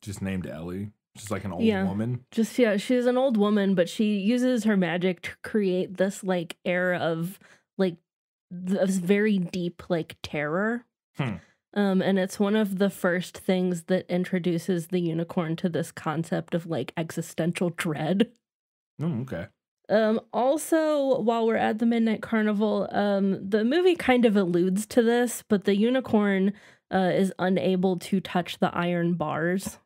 S1: Just named Ellie. Just like an old woman.
S2: She's an old woman, but she uses her magic to create this like air of like this very deep like terror. And it's one of the first things that introduces the unicorn to this concept of like existential dread.
S1: Okay.
S2: Also, while we're at the Midnight Carnival, the movie kind of alludes to this, but the unicorn is unable to touch the iron bars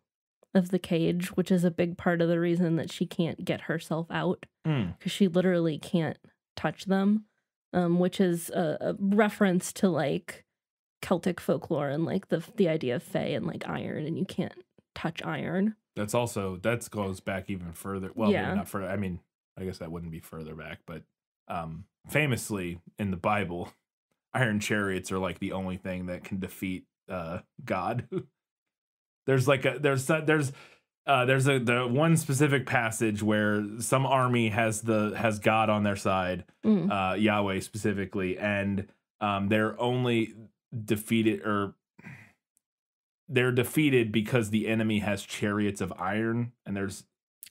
S2: of the cage, which is a big part of the reason that she can't get herself out, because she literally can't touch them, which is a reference to like Celtic folklore and like the idea of fae and like iron, and you can't touch iron. That goes back even further. Well, maybe not further. I mean, I guess that wouldn't be further back, but famously in the Bible, iron chariots are like the only thing that can defeat
S1: god. There's the one specific passage where some army has God on their side, Yahweh specifically, and they're only defeated they're defeated because the enemy has chariots of iron, and there's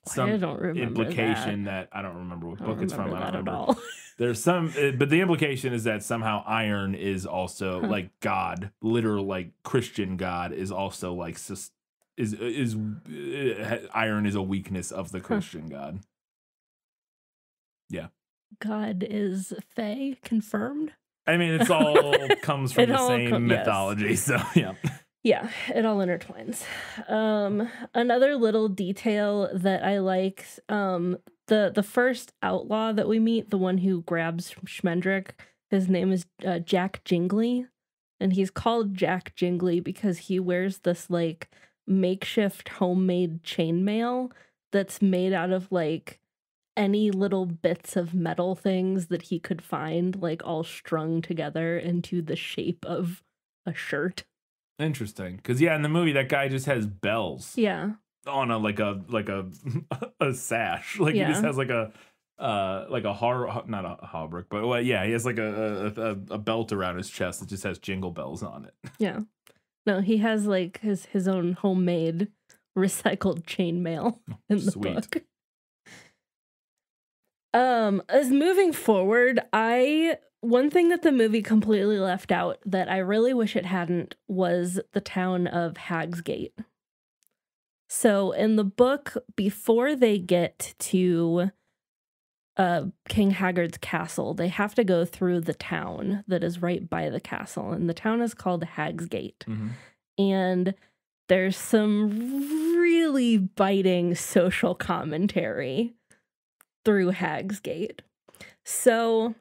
S1: some implication that I don't remember what book it's from. I don't remember at all. There's some, but the implication is that somehow iron is also like God, literal like Christian God is also like iron is a weakness of the Christian God. Yeah.
S2: God is Fae, confirmed?
S1: I mean, it's all comes from the same mythology, so yeah.
S2: Yeah, it all intertwines. Another little detail that I like, the first outlaw that we meet, the one who grabs Schmendrick, his name is Jack Jingley, and he's called Jack Jingley because he wears this like makeshift homemade chainmail that's made out of like any little bits of metal things that he could find, like all strung together into the shape of a shirt.
S1: Interesting, because in the movie that guy just has bells.
S2: Yeah.
S1: On a a sash, like he just has like a not a hauberk, but he has like a belt around his chest that just has jingle bells on it.
S2: Yeah. No, he has like his own homemade recycled chainmail in the book. As moving forward, one thing that the movie completely left out that I really wish it hadn't was the town of Hagsgate. So in the book, before they get to King Haggard's castle, they have to go through the town that is right by the castle, and the town is called Hagsgate. Mm-hmm. And there's some really biting social commentary through Hagsgate. So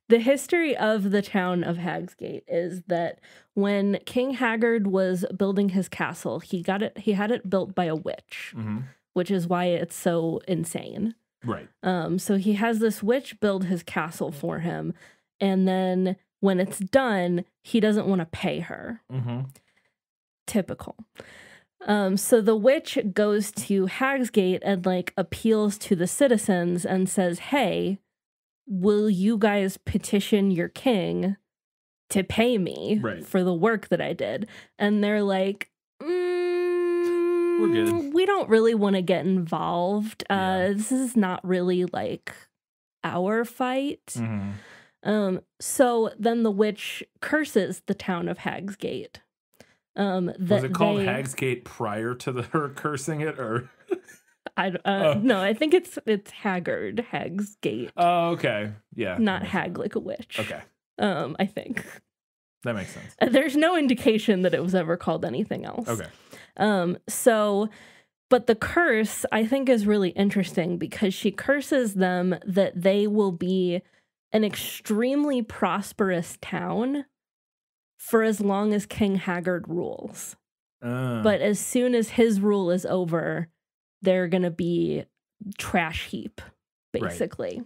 S2: the history of the town of Hagsgate is that when King Haggard was building his castle, he had it built by a witch, which is why it's so insane.
S1: Right.
S2: So he has this witch build his castle for him, and then when it's done, he doesn't want to pay her. Mm-hmm. Typical. So the witch goes to Hagsgate and like appeals to the citizens and says, "Hey, will you guys petition your king to pay me for the work that I did?" And they're like,
S1: we're good.
S2: We don't really want to get involved. This is not really like our fight. Mm-hmm. So then the witch curses the town of Hagsgate.
S1: Was it called Hagsgate prior to her cursing it, or?
S2: No, I think it's Haggard, Hagsgate.
S1: Oh, okay. Yeah.
S2: Not hag like a witch.
S1: Okay.
S2: I think.
S1: That makes sense.
S2: There's no indication that it was ever called anything else.
S1: Okay.
S2: But the curse, I think, is really interesting because she curses them that they will be an extremely prosperous town for as long as King Haggard rules. But as soon as his rule is over, they're going to be trash heap, basically.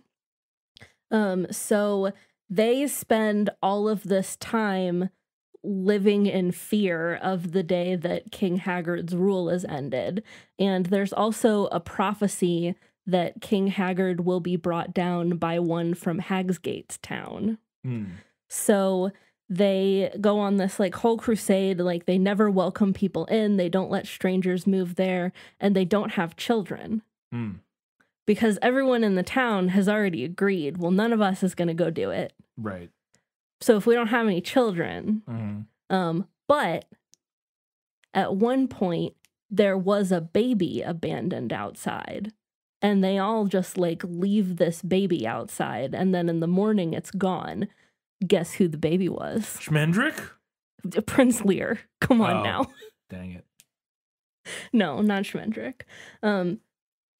S2: Right. So they spend all of this time living in fear of the day that King Haggard's rule is ended. And there's also a prophecy that King Haggard will be brought down by one from Hagsgate's town. So they go on this like whole crusade, like they never welcome people in, they don't let strangers move there, and they don't have children. Because everyone in the town has already agreed, well, none of us is going to go do it.
S1: Right.
S2: So if we don't have any children, but at one point there was a baby abandoned outside, and they all just like leave this baby outside, and then in the morning it's gone. Guess who the baby was?
S1: Schmendrick?
S2: Prince Lear. Come on now.
S1: Dang it.
S2: No, not Schmendrick.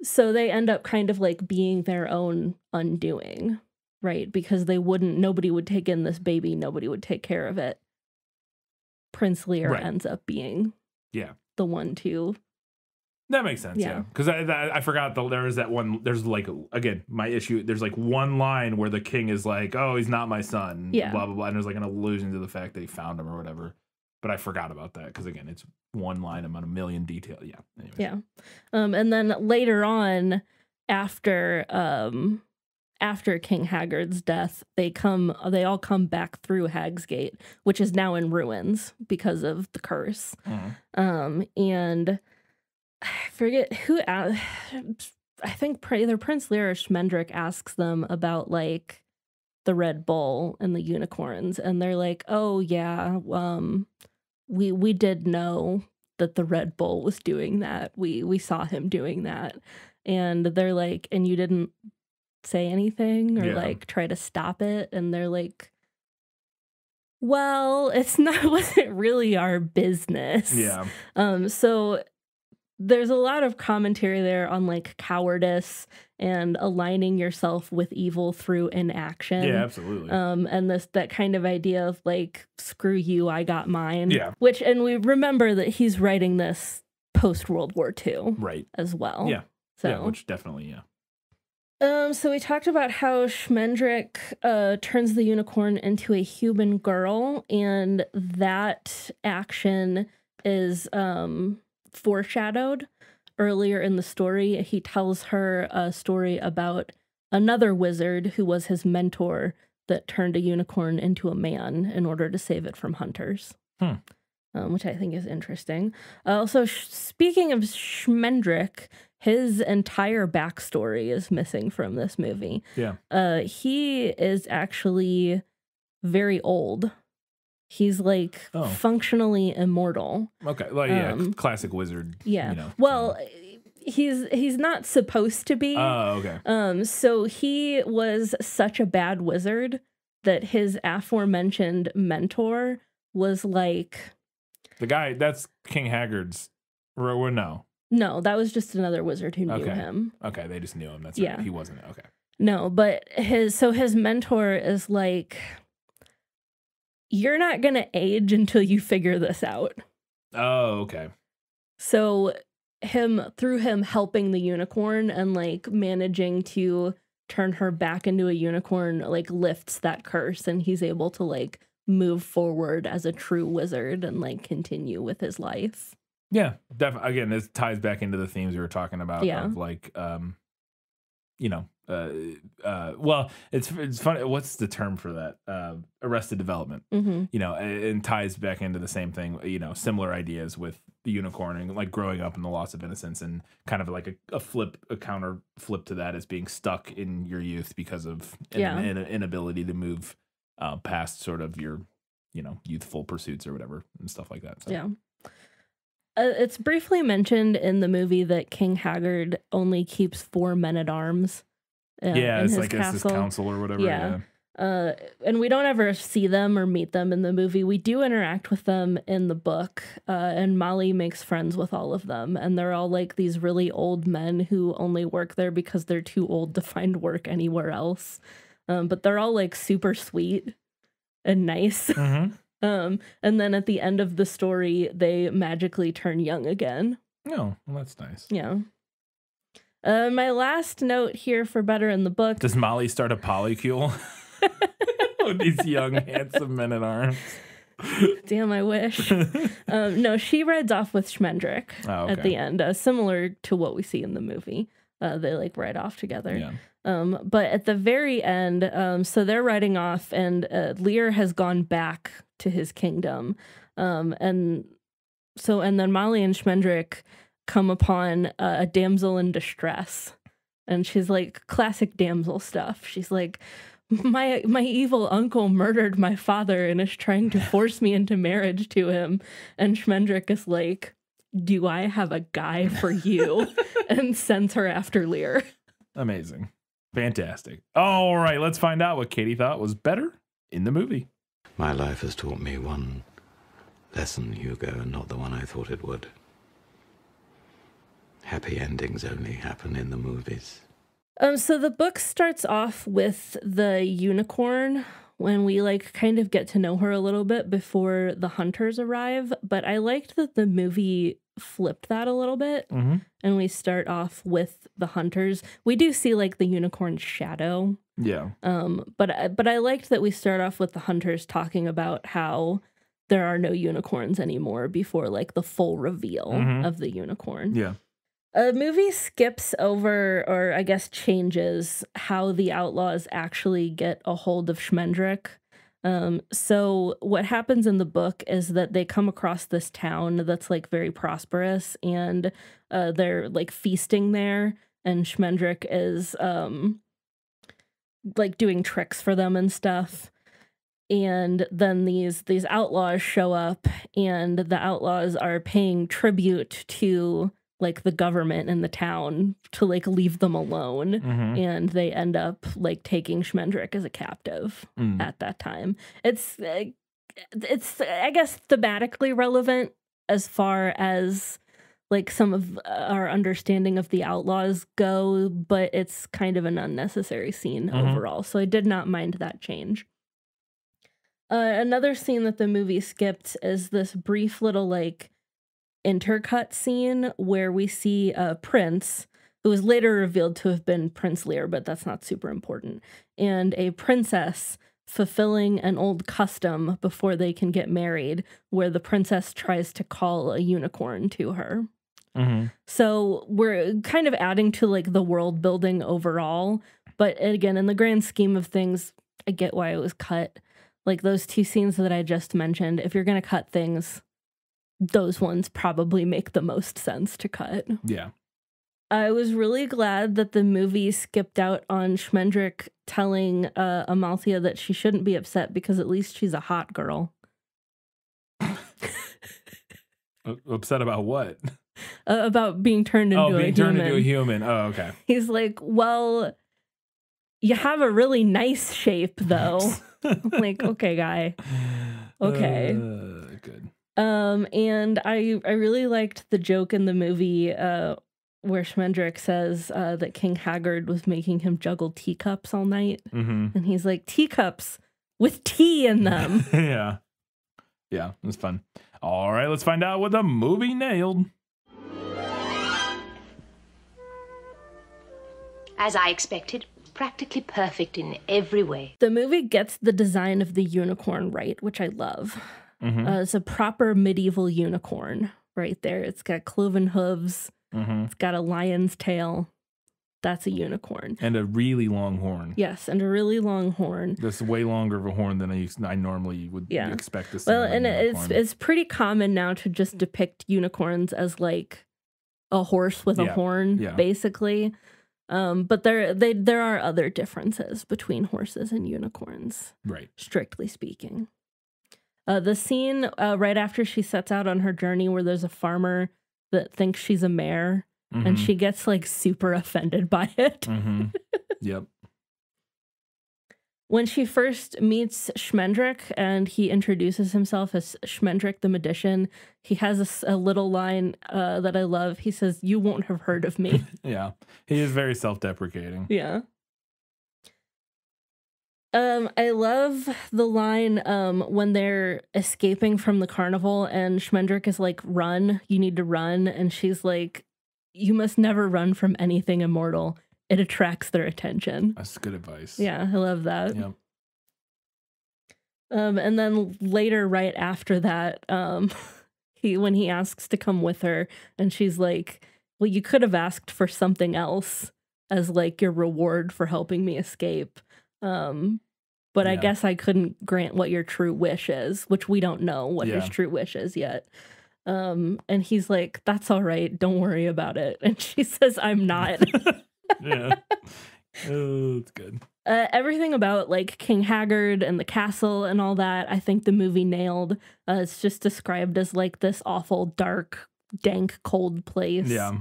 S2: So they end up kind of like being their own undoing, right? Because nobody would take in this baby, nobody would take care of it. Prince Lear ends up being the one to.
S1: That makes sense, yeah. Because I forgot there is that one. There's like, again, my issue. There's like one line where the king is like, "Oh, he's not my son." Yeah. Blah blah blah. And there's like an allusion to the fact that he found him or whatever. But I forgot about that because again, it's one line about a million detail. Yeah. Anyways.
S2: Yeah. And then later on, after King Haggard's death, they all come back through Hagsgate, which is now in ruins because of the curse. And I forget who. I think either Prince Lear or Schmendrick asks them about like the Red Bull and the unicorns, and they're like, "Oh yeah, we did know that the Red Bull was doing that. We saw him doing that." And they're like, "And you didn't say anything or like try to stop it?" And they're like, "Well, wasn't really our business."
S1: Yeah.
S2: So there's a lot of commentary there on like cowardice and aligning yourself with evil through inaction.
S1: Yeah, absolutely.
S2: And that kind of idea of like, screw you, I got mine.
S1: Yeah.
S2: And we remember that he's writing this post World War II,
S1: right,
S2: as well.
S1: Yeah.
S2: So.
S1: Yeah, which definitely, yeah.
S2: So we talked about how Schmendrick turns the unicorn into a human girl, and that action is foreshadowed earlier in the story. He tells her a story about another wizard who was his mentor that turned a unicorn into a man in order to save it from hunters, which I think is interesting. Also, speaking of Schmendrick, his entire backstory is missing from this movie.
S1: Yeah.
S2: He is actually very old. He's like functionally immortal.
S1: Okay. Like, classic wizard.
S2: Yeah.
S1: You know,
S2: well, he's not supposed to be.
S1: Oh, okay.
S2: So he was such a bad wizard that his aforementioned mentor was like,
S1: the guy that's King Haggard's.
S2: No, that was just another wizard who knew him.
S1: Okay, they just knew him. That's
S2: yeah.
S1: Right. He wasn't. Okay.
S2: No, but his mentor is like, you're not going to age until you figure this out.
S1: Oh, okay.
S2: So through him helping the unicorn and like managing to turn her back into a unicorn, like lifts that curse, and he's able to like move forward as a true wizard and like continue with his life.
S1: Yeah, definitely. Again, this ties back into the themes we were talking about of like, well, it's funny. What's the term for that? Arrested development.
S2: Mm-hmm.
S1: You know, and ties back into the same thing. You know, similar ideas with the unicorn and like growing up in the loss of innocence, and kind of like a counter flip to that as being stuck in your youth because of an inability to move past sort of your, youthful pursuits or whatever and stuff like that. So.
S2: Yeah. It's briefly mentioned in the movie that King Haggard only keeps 4 men-at-arms.
S1: Yeah, it's like
S2: castle.
S1: It's his council or whatever.
S2: Yeah. And we don't ever see them or meet them in the movie. We do interact with them in the book, and Molly makes friends with all of them. And they're all like these really old men who only work there because they're too old to find work anywhere else. But they're all like super sweet and nice.
S1: Mm-hmm.
S2: And then at the end of the story, they magically turn young again.
S1: Oh, well, that's nice.
S2: Yeah. My last note here for Better in the Book.
S1: Does Molly start a polycule? With these young, handsome men-at-arms.
S2: Damn, I wish. No, she rides off with Schmendrick at the end, similar to what we see in the movie. They like ride off together.
S1: Yeah.
S2: But at the very end, so they're riding off, and Lear has gone back to his kingdom. And then Molly and Schmendrick come upon a damsel in distress. And she's like, classic damsel stuff. She's like, my evil uncle murdered my father and is trying to force me into marriage to him. And Schmendrick is like, do I have a guy for you? And sends her after Lear.
S1: Amazing. Fantastic. All right, let's find out what Katie thought was better in the movie.
S8: My life has taught me one lesson, Hugo, and not the one I thought it would. Happy endings only happen in the movies.
S2: So the book starts off with the unicorn when we like kind of get to know her a little bit before the hunters arrive. But I liked that the movie flipped that a little bit.
S1: Mm-hmm.
S2: And we start off with the hunters. We do see like the unicorn's shadow.
S1: Yeah.
S2: But I liked that we start off with the hunters talking about how there are no unicorns anymore before like the full reveal of the unicorn.
S1: Yeah.
S2: A movie skips over, or I guess changes, how the outlaws actually get a hold of Schmendrick. So what happens in the book is that they come across this town that's like very prosperous, and they're like feasting there, and Schmendrick is like doing tricks for them and stuff. And then these outlaws show up, and the outlaws are paying tribute to like the government in the town to like leave them alone. And they end up like taking Schmendrick as a captive at that time. It's I guess thematically relevant as far as like some of our understanding of the outlaws go, but it's kind of an unnecessary scene overall. So I did not mind that change. Another scene that the movie skipped is this brief little like intercut scene where we see Prince, who was later revealed to have been Prince Lear, but that's not super important, and a princess fulfilling an old custom before they can get married, where the princess tries to call a unicorn to her. So we're kind of adding to like the world building overall, but again, in the grand scheme of things, I get why it was cut. Like those two scenes that I just mentioned, if you're going to cut things, those ones probably make the most sense to cut.
S1: Yeah.
S2: I was really glad that the movie skipped out on Schmendrick telling Amalthea that she shouldn't be upset because at least she's a hot girl.
S1: Upset about what?
S2: About being turned into a human.
S1: Turned into a human. Oh, okay.
S2: He's like, well, you have a really nice shape, though. Like, okay, guy. Okay.
S1: Good.
S2: And I really liked the joke in the movie where Schmendrick says that King Haggard was making him juggle teacups all night. And he's like, teacups with tea in them.
S1: Yeah. Yeah, it was fun. All right, let's find out what the movie nailed.
S9: As I expected, practically perfect in every way.
S2: The movie gets the design of the unicorn right, which I love. It's a proper medieval unicorn right there. It's got cloven hooves. It's got a lion's tail. That's a unicorn.
S1: And a really long horn.
S2: Yes, and a really long horn.
S1: That's way longer of a horn than I normally would expect to see.
S2: Well, and it's pretty common now to just depict unicorns as like a horse with a horn, basically. But there are other differences between horses and unicorns,
S1: right?
S2: Strictly speaking. The scene right after she sets out on her journey where there's a farmer that thinks she's a mare and she gets like super offended by it.
S1: Yep.
S2: When she first meets Schmendrick and he introduces himself as Schmendrick the Magician, he has a little line that I love. He says, "You won't have heard of me."
S1: Yeah, he is very self-deprecating.
S2: Yeah. I love the line when they're escaping from the carnival and Schmendrick is like, "Run, you need to run." And she's like, "You must never run from anything immortal. It attracts their attention."
S1: That's good advice.
S2: Yeah, I love that.
S1: Yep.
S2: And then later, right after that, when he asks to come with her, and she's like, "Well, you could have asked for something else as like your reward for helping me escape. But I guess I couldn't grant what your true wish is," which we don't know what his true wish is yet. And he's like, "That's all right. Don't worry about it." And she says, "I'm not."
S1: Yeah. Oh, it's good.
S2: Everything about like King Haggard and the castle and all that, I think the movie nailed. It's just described as like this awful, dark, dank, cold place.
S1: Yeah.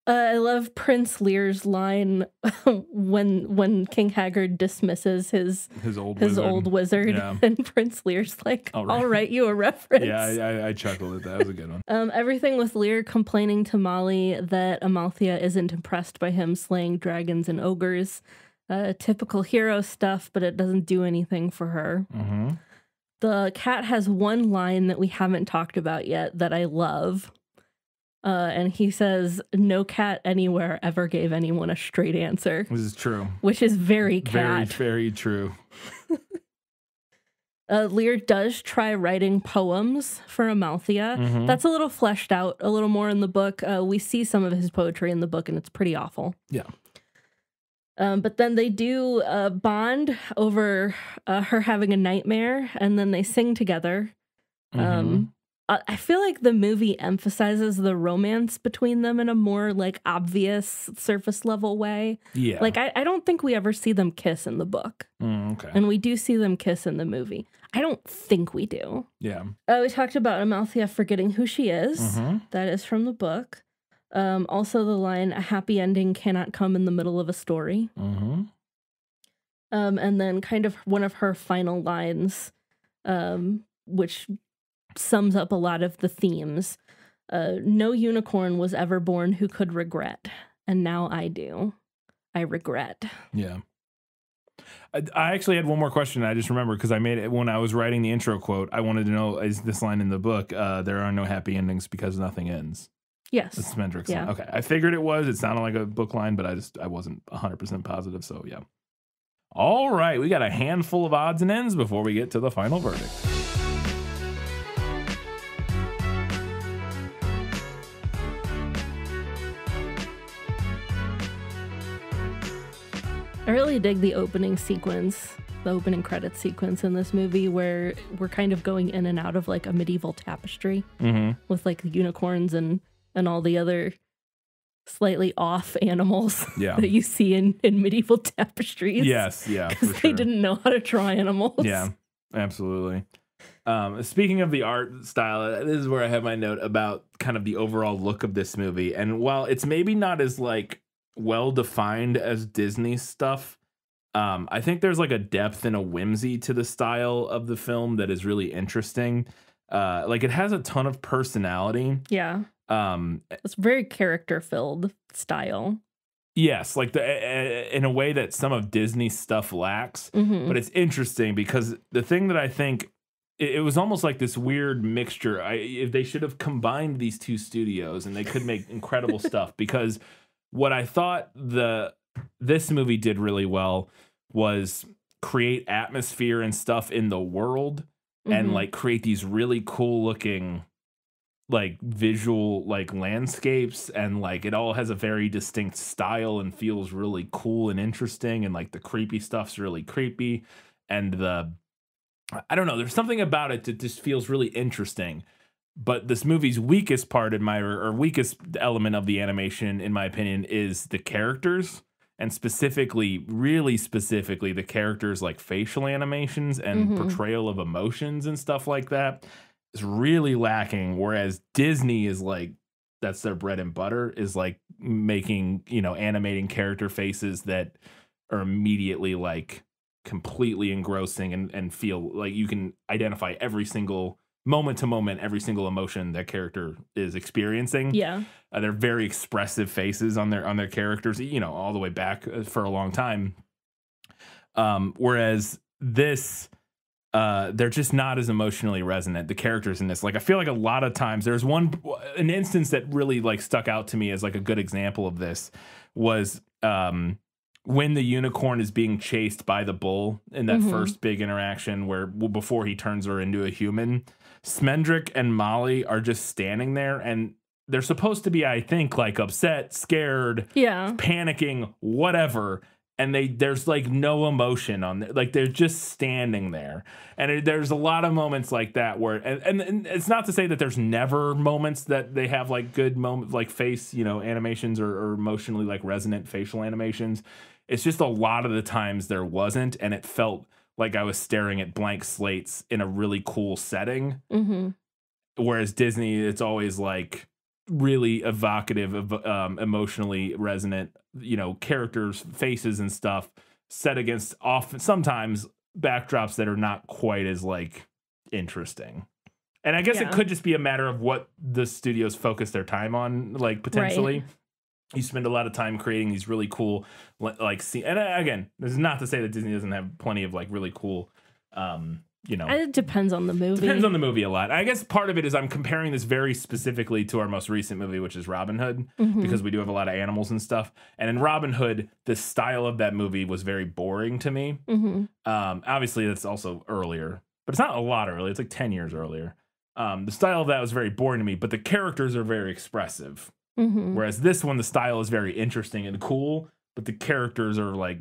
S2: I love Prince Lear's line when King Haggard dismisses his old wizard,
S1: yeah.
S2: And Prince Lear's like, "I'll write you a reference."
S1: Yeah, I chuckled at that. That was a good one.
S2: Everything with Lear complaining to Molly that Amalthea isn't impressed by him slaying dragons and ogres. Typical hero stuff, but it doesn't do anything for her. The cat has one line that we haven't talked about yet that I love. And he says, "No cat anywhere ever gave anyone a straight answer."
S1: This is true.
S2: Which is very cat.
S1: Very, very true.
S2: Lear does try writing poems for Amalthea. That's a little fleshed out a little more in the book. We see some of his poetry in the book, and it's pretty awful.
S1: Yeah.
S2: But then they do bond over her having a nightmare, and then they sing together. I feel like the movie emphasizes the romance between them in a more like obvious surface level way.
S1: Yeah.
S2: Like I don't think we ever see them kiss in the book.
S1: Okay.
S2: And we do see them kiss in the movie. I don't think we do.
S1: Yeah.
S2: We talked about Amalthea forgetting who she is. That is from the book. Also the line, a happy ending cannot come in the middle of a story. And then kind of one of her final lines, which sums up a lot of the themes. No unicorn was ever born who could regret, and now I do. I regret.
S1: Yeah. I actually had one more question. I just remembered because I made it when I was writing the intro quote. I wanted to know, is this line in the book, there are no happy endings because nothing ends?
S2: Yes.
S1: That's Smendrick's
S2: Yeah.
S1: line. Okay. I figured it was. It sounded like a book line, but I wasn't 100% positive. So, yeah. All right. We got a handful of odds and ends before we get to the final verdict.
S2: I really dig the opening sequence, the opening credits sequence in this movie where we're kind of going in and out of like a medieval tapestry with like the unicorns and all the other slightly off animals that you see in medieval tapestries.
S1: Yes, yeah, for
S2: Because they didn't know how to draw animals.
S1: Yeah, absolutely. Speaking of the art style, this is where I have my note about kind of the overall look of this movie. And while it's maybe not as like well defined as Disney stuff, I think there's like a depth and a whimsy to the style of the film that is really interesting. Like it has a ton of personality.
S2: Yeah. It's very character filled style.
S1: Yes, like in a way that some of Disney stuff lacks. But it's interesting because the thing that I think it was almost like this weird mixture. If they should have combined these two studios and they could make incredible stuff, because what I thought this movie did really well was create atmosphere and stuff in the world and like create these really cool looking like visual like landscapes, and like it all has a very distinct style and feels really cool and interesting, and like the creepy stuff's really creepy, and I don't know, there's something about it that just feels really interesting. But this movie's weakest part or weakest element of the animation, in my opinion, is the characters, and really specifically, the characters' like facial animations and portrayal of emotions and stuff like that is really lacking. Whereas Disney is like, that's their bread and butter, is like making, animating character faces that are immediately like completely engrossing and feel like you can identify every single moment to moment, every single emotion that character is experiencing.
S2: Yeah.
S1: They're very expressive faces on their characters, all the way back for a long time. Whereas this, they're just not as emotionally resonant. The characters in this, like, I feel like a lot of times there's an instance that really like stuck out to me as like a good example of this was, when the unicorn is being chased by the bull in that first big interaction before he turns her into a human, Smendrick and Molly are just standing there, and they're supposed to be, I think, like upset, scared, panicking, whatever. And there's like no emotion on there. Like they're just standing there. And there's a lot of moments like that where, and it's not to say that there's never moments that they have like good moments, like face, animations or emotionally like resonant facial animations. It's just a lot of the times there wasn't, and it felt like I was staring at blank slates in a really cool setting. Whereas Disney, it's always like really evocative of emotionally resonant, characters, faces and stuff set against sometimes backdrops that are not quite as like interesting. And I guess it could just be a matter of what the studios focus their time on, like potentially. Right. You spend a lot of time creating these really cool, like, and again, this is not to say that Disney doesn't have plenty of like really cool,
S2: It depends on the movie.
S1: Depends on the movie a lot. I guess part of it is I'm comparing this very specifically to our most recent movie, which is Robin Hood, because we do have a lot of animals and stuff. And in Robin Hood, the style of that movie was very boring to me. Obviously, that's also earlier. but it's not a lot early. It's like 10 years earlier. The style of that was very boring to me, but the characters are very expressive. Whereas this one, the style is very interesting and cool, but the characters are like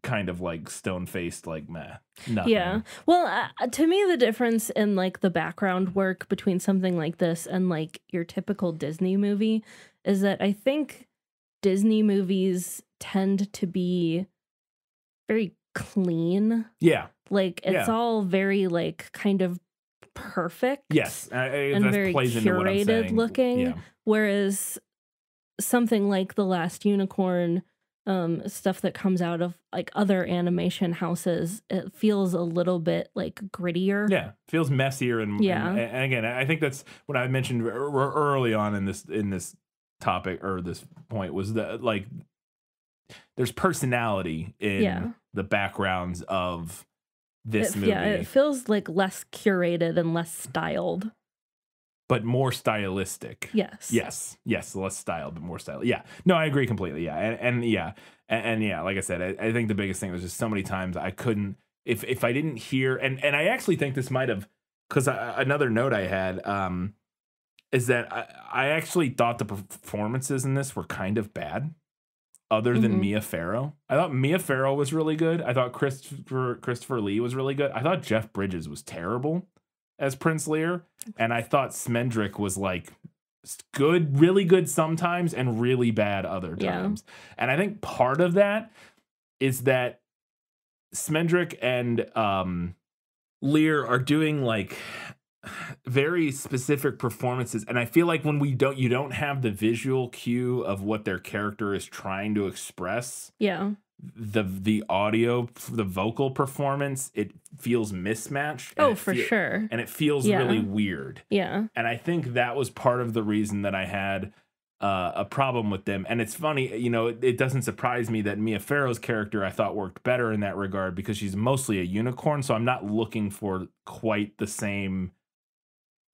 S1: kind of like stone-faced, like meh, nothing.
S2: Yeah. Well, to me, the difference in like the background work between something like this and like your typical Disney movie is that I think Disney movies tend to be very clean.
S1: Yeah.
S2: Like it's all very like kind of perfect.
S1: Yes.
S2: And
S1: that
S2: very
S1: plays into what I'm
S2: curated
S1: saying.
S2: looking.
S1: Yeah.
S2: Whereas something like The Last Unicorn, stuff that comes out of like other animation houses, it feels a little bit like grittier.
S1: Yeah, feels messier and and again, I think that's what I mentioned early on in this topic or this point was that like there's personality in the backgrounds of this movie.
S2: Yeah, it feels like less curated and less styled.
S1: But more stylistic.
S2: Yes.
S1: Less styled, but more styled. Yeah. No, I agree completely. Yeah. And yeah, like I said, I think the biggest thing was just so many times I couldn't, if I didn't hear, and I actually think this might have, because another note I had is that I actually thought the performances in this were kind of bad, other than Mia Farrow. I thought Mia Farrow was really good. I thought Christopher Lee was really good. I thought Jeff Bridges was terrible as Prince Lear, and I thought Smendrick was like good, really good sometimes, and really bad other times. And I think part of that is that Smendrick and Lear are doing like very specific performances, and I feel like when you don't have the visual cue of what their character is trying to express.
S2: Yeah.
S1: The audio, the vocal performance, it feels mismatched.
S2: Oh, for sure.
S1: And it feels really weird.
S2: Yeah.
S1: And I think that was part of the reason that I had a problem with them. And it's funny, you know, it doesn't surprise me that Mia Farrow's character I thought worked better in that regard because she's mostly a unicorn. So I'm not looking for quite the same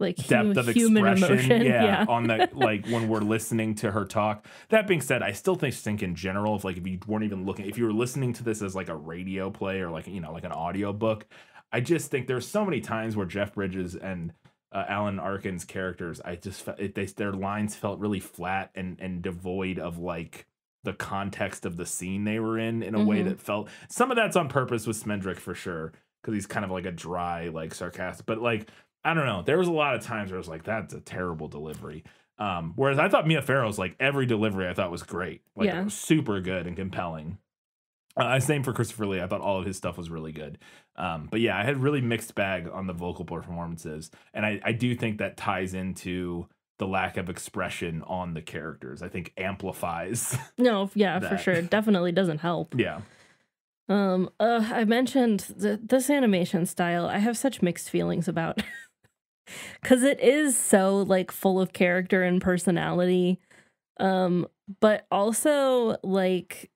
S2: like
S1: depth of
S2: human
S1: expression
S2: emotion.
S1: On the like when we're listening to her talk. That being said, I still think in general, if you weren't even looking, if you were listening to this as like a radio play or like, you know, like an audio book, I just think there's so many times where Jeff Bridges and Alan Arkin's characters, I just their lines felt really flat and devoid of like the context of the scene they were in a way that felt, some of that's on purpose with Smendrick for sure, because he's kind of like a dry, like sarcastic, but like, I don't know. There was a lot of times where I was like, that's a terrible delivery. Whereas I thought Mia Farrow's like every delivery I thought was great. Like it was super good and compelling. Same for Christopher Lee. I thought all of his stuff was really good. But yeah, I had really mixed bag on the vocal performances. And I do think that ties into the lack of expression on the characters. I think amplifies.
S2: No, yeah, for sure. It definitely doesn't help.
S1: Yeah.
S2: I mentioned this animation style. I have such mixed feelings about. Because it is so like full of character and personality, but also like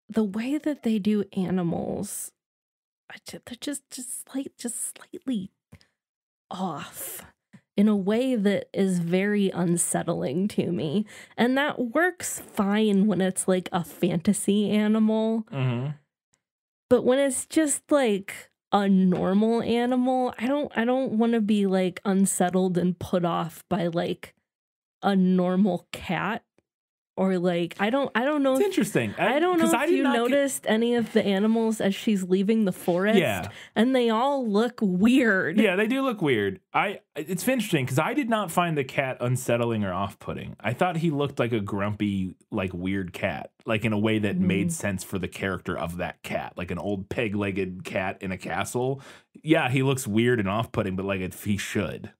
S2: the way that they do animals, they're just slightly off in a way that is very unsettling to me, and that works fine when it's like a fantasy animal, but when it's just like a normal animal, I don't want to be like unsettled and put off by like a normal cat, or like I don't know.
S1: It's interesting.
S2: I don't know if you noticed any of the animals as she's leaving the forest, and they all look weird.
S1: Yeah, they do look weird. It's interesting because I did not find the cat unsettling or off-putting. I thought he looked like a grumpy, like weird cat, like in a way that made sense for the character of that cat, like an old peg-legged cat in a castle. Yeah, he looks weird and off-putting, but like he should.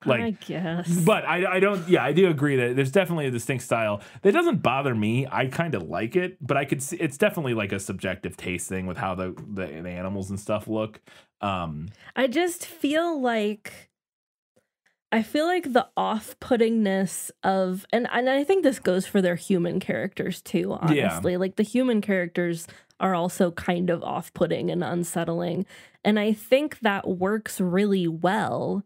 S1: Like,
S2: I guess.
S1: But I don't, I do agree that there's definitely a distinct style that doesn't bother me. I kind of like it, but I could see it's definitely like a subjective taste thing with how the animals and stuff look.
S2: I just feel like the off-puttingness of, and I think this goes for their human characters too, honestly. Yeah. Like the human characters are also kind of off-putting and unsettling. And I think that works really well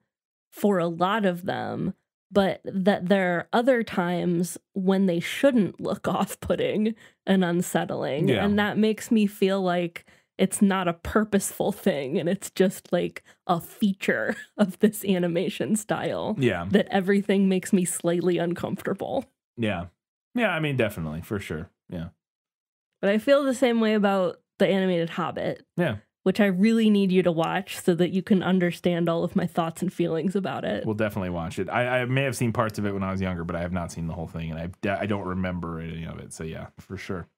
S2: for a lot of them, but that there are other times when they shouldn't look off-putting and unsettling. Yeah. And that makes me feel like it's not a purposeful thing, and it's just like a feature of this animation style.
S1: Yeah.
S2: That everything makes me slightly uncomfortable.
S1: Yeah. Yeah, I mean, definitely, for sure. Yeah.
S2: But I feel the same way about the animated Hobbit.
S1: Yeah.
S2: Which I really need you to watch so that you can understand all of my thoughts and feelings about it.
S1: We'll definitely watch it. I may have seen parts of it when I was younger, but I have not seen the whole thing, and I don't remember any of it. So yeah, for sure.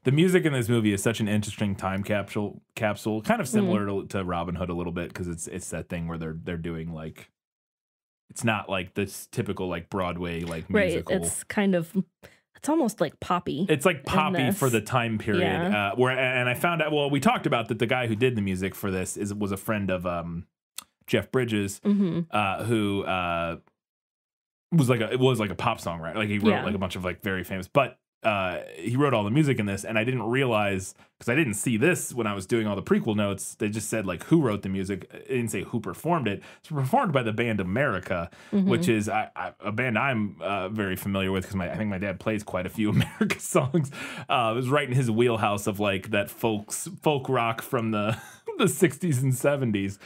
S1: The music in this movie is such an interesting time capsule, kind of similar to Robin Hood a little bit, because it's that thing where they're doing like, it's not like this typical like Broadway like musical.
S2: Right, it's kind of, it's almost like poppy.
S1: It's like poppy for the time period.
S2: Yeah.
S1: And I found out, well, we talked about that the guy who did the music for this was a friend of Jeff Bridges, who was like a pop songwriter. Like he wrote like a bunch of like very famous, but he wrote all the music in this, and I didn't realize, because I didn't see this when I was doing all the prequel notes. They just said like who wrote the music. It didn't say who performed it. It's performed by the band America, which is a band I'm very familiar with, because I think my dad plays quite a few America songs. It was right in his wheelhouse of like that folk rock from the the 60s and 70s.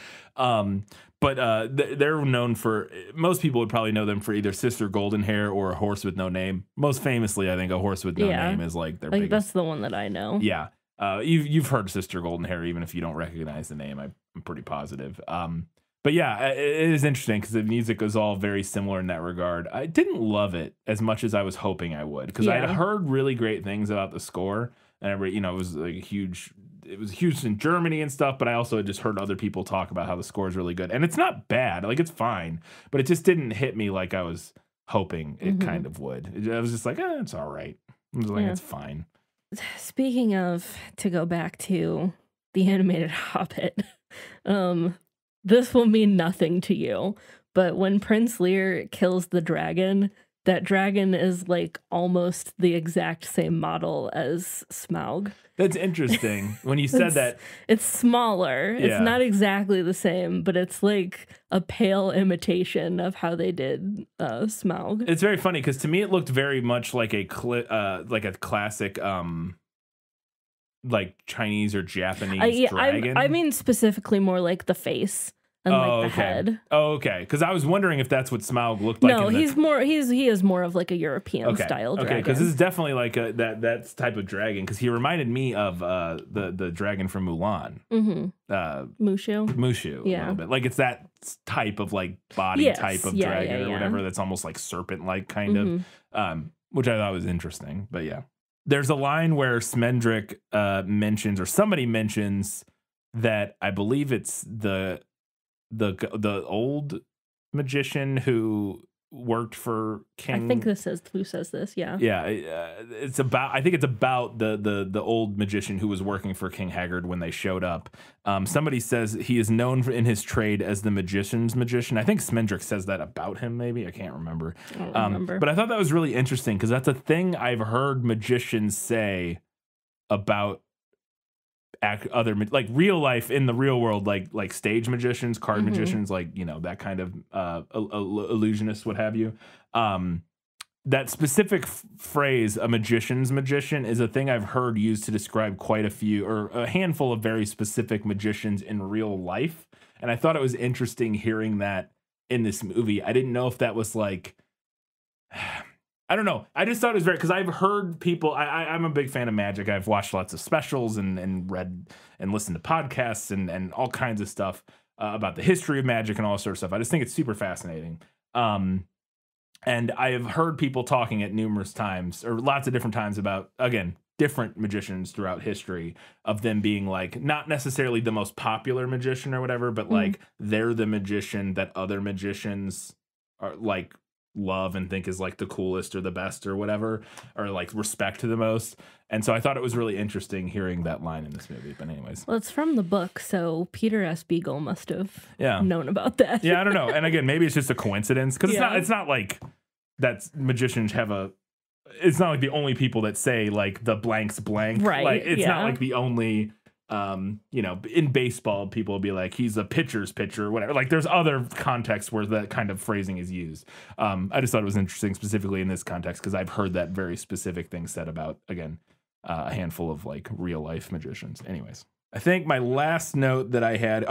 S1: But they're known for, most people would probably know them for either Sister Golden Hair or A Horse with No Name. Most famously, I think A Horse with No Name is like their biggest.
S2: That's the one that I know.
S1: Yeah. You've heard Sister Golden Hair, even if you don't recognize the name. I'm pretty positive. But yeah, it is interesting because the music is all very similar in that regard. I didn't love it as much as I was hoping I would, because I'd heard really great things about the score, and it was like it was huge in Germany and stuff, but I also had just heard other people talk about how the score is really good. And it's not bad. Like, it's fine. But it just didn't hit me like I was hoping it kind of would. I was just like, it's all right. I was like, it's fine.
S2: Speaking of, to go back to the animated Hobbit, this will mean nothing to you. But when Prince Lear kills the dragon, that dragon is like almost the exact same model as Smaug.
S1: That's interesting. When you said that.
S2: It's smaller.
S1: Yeah.
S2: It's not exactly the same, but it's like a pale imitation of how they did Smaug.
S1: It's very funny because to me it looked very much like a classic like Chinese or Japanese dragon.
S2: I mean specifically more like the face. And like the head.
S1: Oh, okay. Because I was wondering if that's what Smaug looked like.
S2: No, he is more of like a European style dragon.
S1: Okay, because this is definitely like that type of dragon. Because he reminded me of the dragon from Mulan. Mushu. A little bit. Like it's that type of like body type of dragon or whatever. That's almost like serpent-like kind of. Which I thought was interesting. But yeah, there's a line where Smendrick mentions, or somebody mentions, that I believe it's the old magician who worked for King.
S2: I think this is who says this. Yeah.
S1: Yeah. I think it's about the old magician who was working for King Haggard when they showed up. Somebody says he is known in his trade as the magician's magician. I think Smendrick says that about him. Maybe I can't remember.
S2: I don't remember.
S1: But I thought that was really interesting because that's a thing I've heard magicians say about other, like real life in the real world, like stage magicians, card magicians, like that kind of illusionist, what have you. That specific phrase, a magician's magician, is a thing I've heard used to describe quite a few, or a handful of very specific magicians in real life. And I thought it was interesting hearing that in this movie. I didn't know if that was like, I don't know. I just thought it was very, because I've heard people, I'm a big fan of magic. I've watched lots of specials and read and listened to podcasts and all kinds of stuff about the history of magic and all sorts of stuff. I just think it's super fascinating. And I have heard people talking at numerous times, or lots of different times, about, again, different magicians throughout history, of them being like, not necessarily the most popular magician or whatever, but like they're the magician that other magicians are like, love and think is like the coolest or the best or whatever, or like respect to the most. And so I thought it was really interesting hearing that line in this movie. But anyways,
S2: well, it's from the book, so Peter S. Beagle must have known about that.
S1: Yeah, I don't know. And again, maybe it's just a coincidence, because it's not like that magicians have it's not like the only people that say like the blank's blank,
S2: right?
S1: Like it's not like the only in baseball, people will be like, he's a pitcher's pitcher, whatever. Like there's other contexts where that kind of phrasing is used. I just thought it was interesting specifically in this context, because I've heard that very specific thing said about, again, a handful of like real life magicians. Anyways, I think my last note that I had,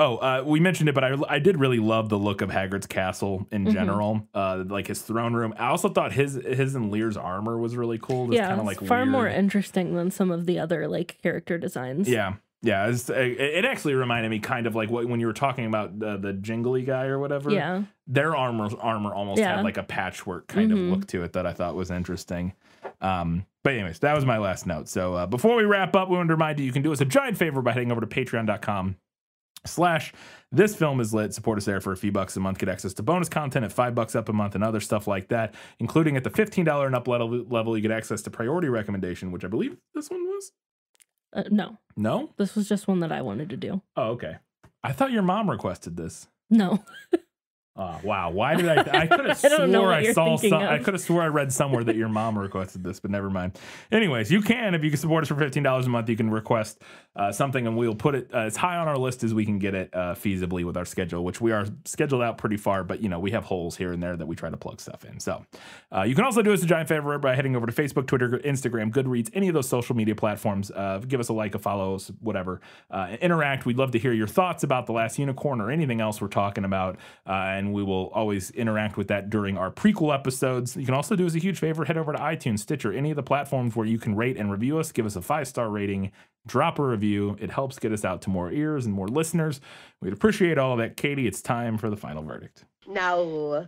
S1: we mentioned it, but I did really love the look of Hagrid's castle in general, like his throne room. I also thought his and Lear's armor was really cool. It's kind of like
S2: far
S1: weird.
S2: More interesting than some of the other like character designs.
S1: Yeah. Yeah, it actually reminded me kind of like when you were talking about the jingly guy or whatever. Yeah, their armor almost had like a patchwork kind of look to it that I thought was interesting. But anyways, that was my last note. So before we wrap up, we want to remind you can do us a giant favor by heading over to patreon.com/thisfilmislit. Support us there for a few bucks a month. Get access to bonus content at $5 up a month and other stuff like that, including at the $15 and up level, you get access to priority recommendation, which I believe this one was.
S2: No.
S1: No?
S2: This was just one that I wanted to do.
S1: Oh, okay. I thought your mom requested this.
S2: No.
S1: Oh, wow. Why did I could have swore I saw some, I could have swore I read somewhere that your mom requested this, but never mind. Anyways, if you can support us for $15 a month, you can request something and we'll put it as high on our list as we can get it feasibly with our schedule, which we are scheduled out pretty far, but we have holes here and there that we try to plug stuff in. So you can also do us a giant favor by heading over to Facebook, Twitter, Instagram, Goodreads, any of those social media platforms. Give us a like, a follow, whatever. Interact. We'd love to hear your thoughts about The Last Unicorn or anything else we're talking about. And we will always interact with that during our prequel episodes. You can also do us a huge favor, head over to iTunes, Stitcher, any of the platforms where you can rate and review us. Give us a 5-star rating, drop a review. It helps get us out to more ears and more listeners. We'd appreciate all of that. Katie, it's time for the final verdict.
S10: Now,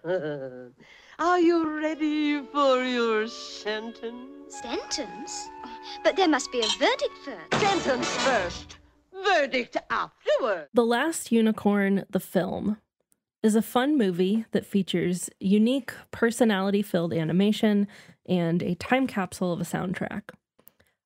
S10: are you ready for your sentence?
S5: Sentence? But there must be a verdict first.
S10: Sentence first, verdict afterward.
S2: The Last Unicorn, the film, is a fun movie that features unique, personality-filled animation and a time capsule of a soundtrack.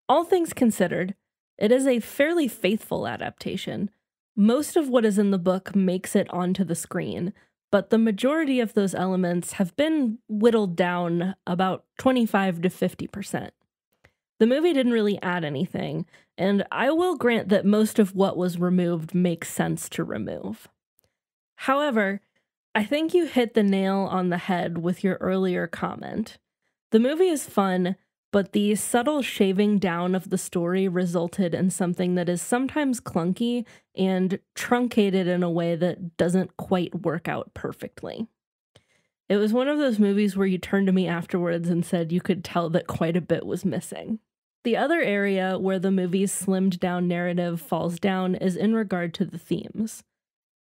S2: All things considered, it is a fairly faithful adaptation. Most of what is in the book makes it onto the screen, but the majority of those elements have been whittled down about 25 to 50%. The movie didn't really add anything, and I will grant that most of what was removed makes sense to remove. However, I think you hit the nail on the head with your earlier comment. The movie is fun, but the subtle shaving down of the story resulted in something that is sometimes clunky and truncated in a way that doesn't quite work out perfectly. It was one of those movies where you turned to me afterwards and said you could tell that quite a bit was missing. The other area where the movie's slimmed down narrative falls down is in regard to the themes.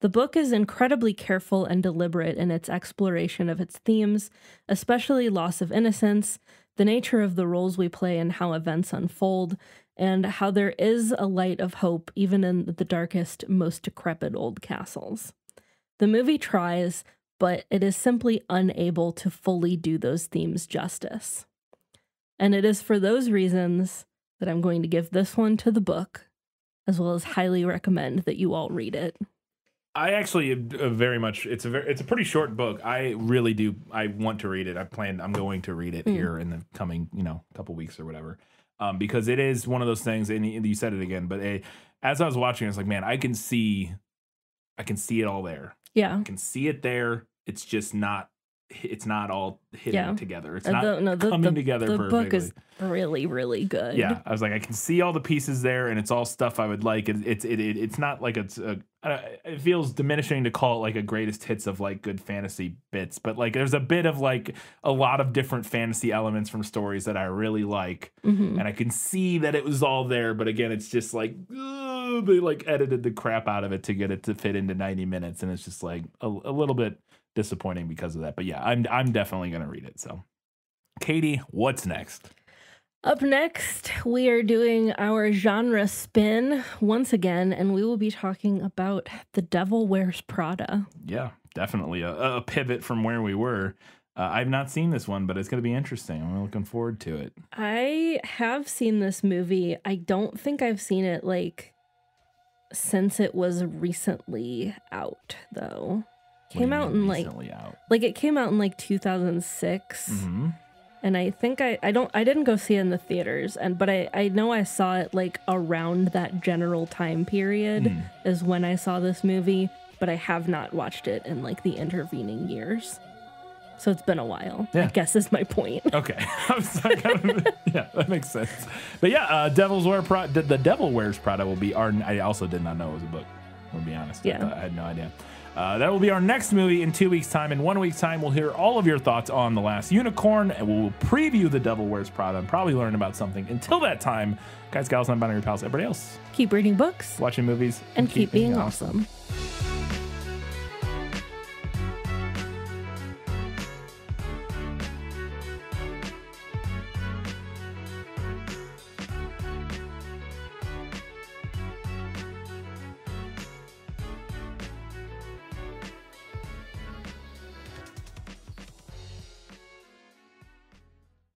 S2: The book is incredibly careful and deliberate in its exploration of its themes, especially loss of innocence, the nature of the roles we play and how events unfold, and how there is a light of hope even in the darkest, most decrepit old castles. The movie tries, but it is simply unable to fully do those themes justice. And it is for those reasons that I'm going to give this one to the book, as well as highly recommend that you all read it.
S1: I actually very much. It's a pretty short book. I really do. I want to read it. I'm going to read it here in the coming couple weeks or whatever, because it is one of those things. And you said it again, but as I was watching, I was like, man, I can see it all there. Yeah, I can see it there. It's just not. It's not all hitting together. It's not coming together perfectly. The book is
S2: really, really good.
S1: Yeah, I was like, I can see all the pieces there, and it's all stuff I would like. It's not like it feels diminishing to call it like a greatest hits of like good fantasy bits, but like there's a bit of like a lot of different fantasy elements from stories that I really like, and I can see that it was all there. But again, it's just like they like edited the crap out of it to get it to fit into 90 minutes, and it's just like a little bit disappointing because of that. But yeah, I'm definitely gonna read it. So Katie, what's next?
S2: Up next, we are doing our genre spin once again, and we will be talking about The Devil Wears Prada.
S1: Yeah, definitely a pivot from where we were. I've not seen this one, but it's going to be interesting. I'm looking forward to it.
S2: I have seen this movie. I don't think I've seen it like since it was recently out, though. Came out in like it came out in like 2006. And I think I didn't go see it in the theaters, but I know I saw it like around that general time period is when I saw this movie, but I have not watched it in like the intervening years. So it's been a while,
S1: Yeah.
S2: I guess is my point.
S1: Okay. Yeah, that makes sense. But yeah, The Devil Wears Prada will be I also did not know it was a book, to be honest.
S2: Yeah.
S1: I had no idea. That will be our next movie in 2 weeks' time. In 1 week's time, we'll hear all of your thoughts on The Last Unicorn, and we'll preview The Devil Wears Prada and probably learn about something. Until that time, guys, gals, I'm Binary Pals. Everybody else,
S2: Keep reading books
S1: watching movies,
S2: and keep being awesome.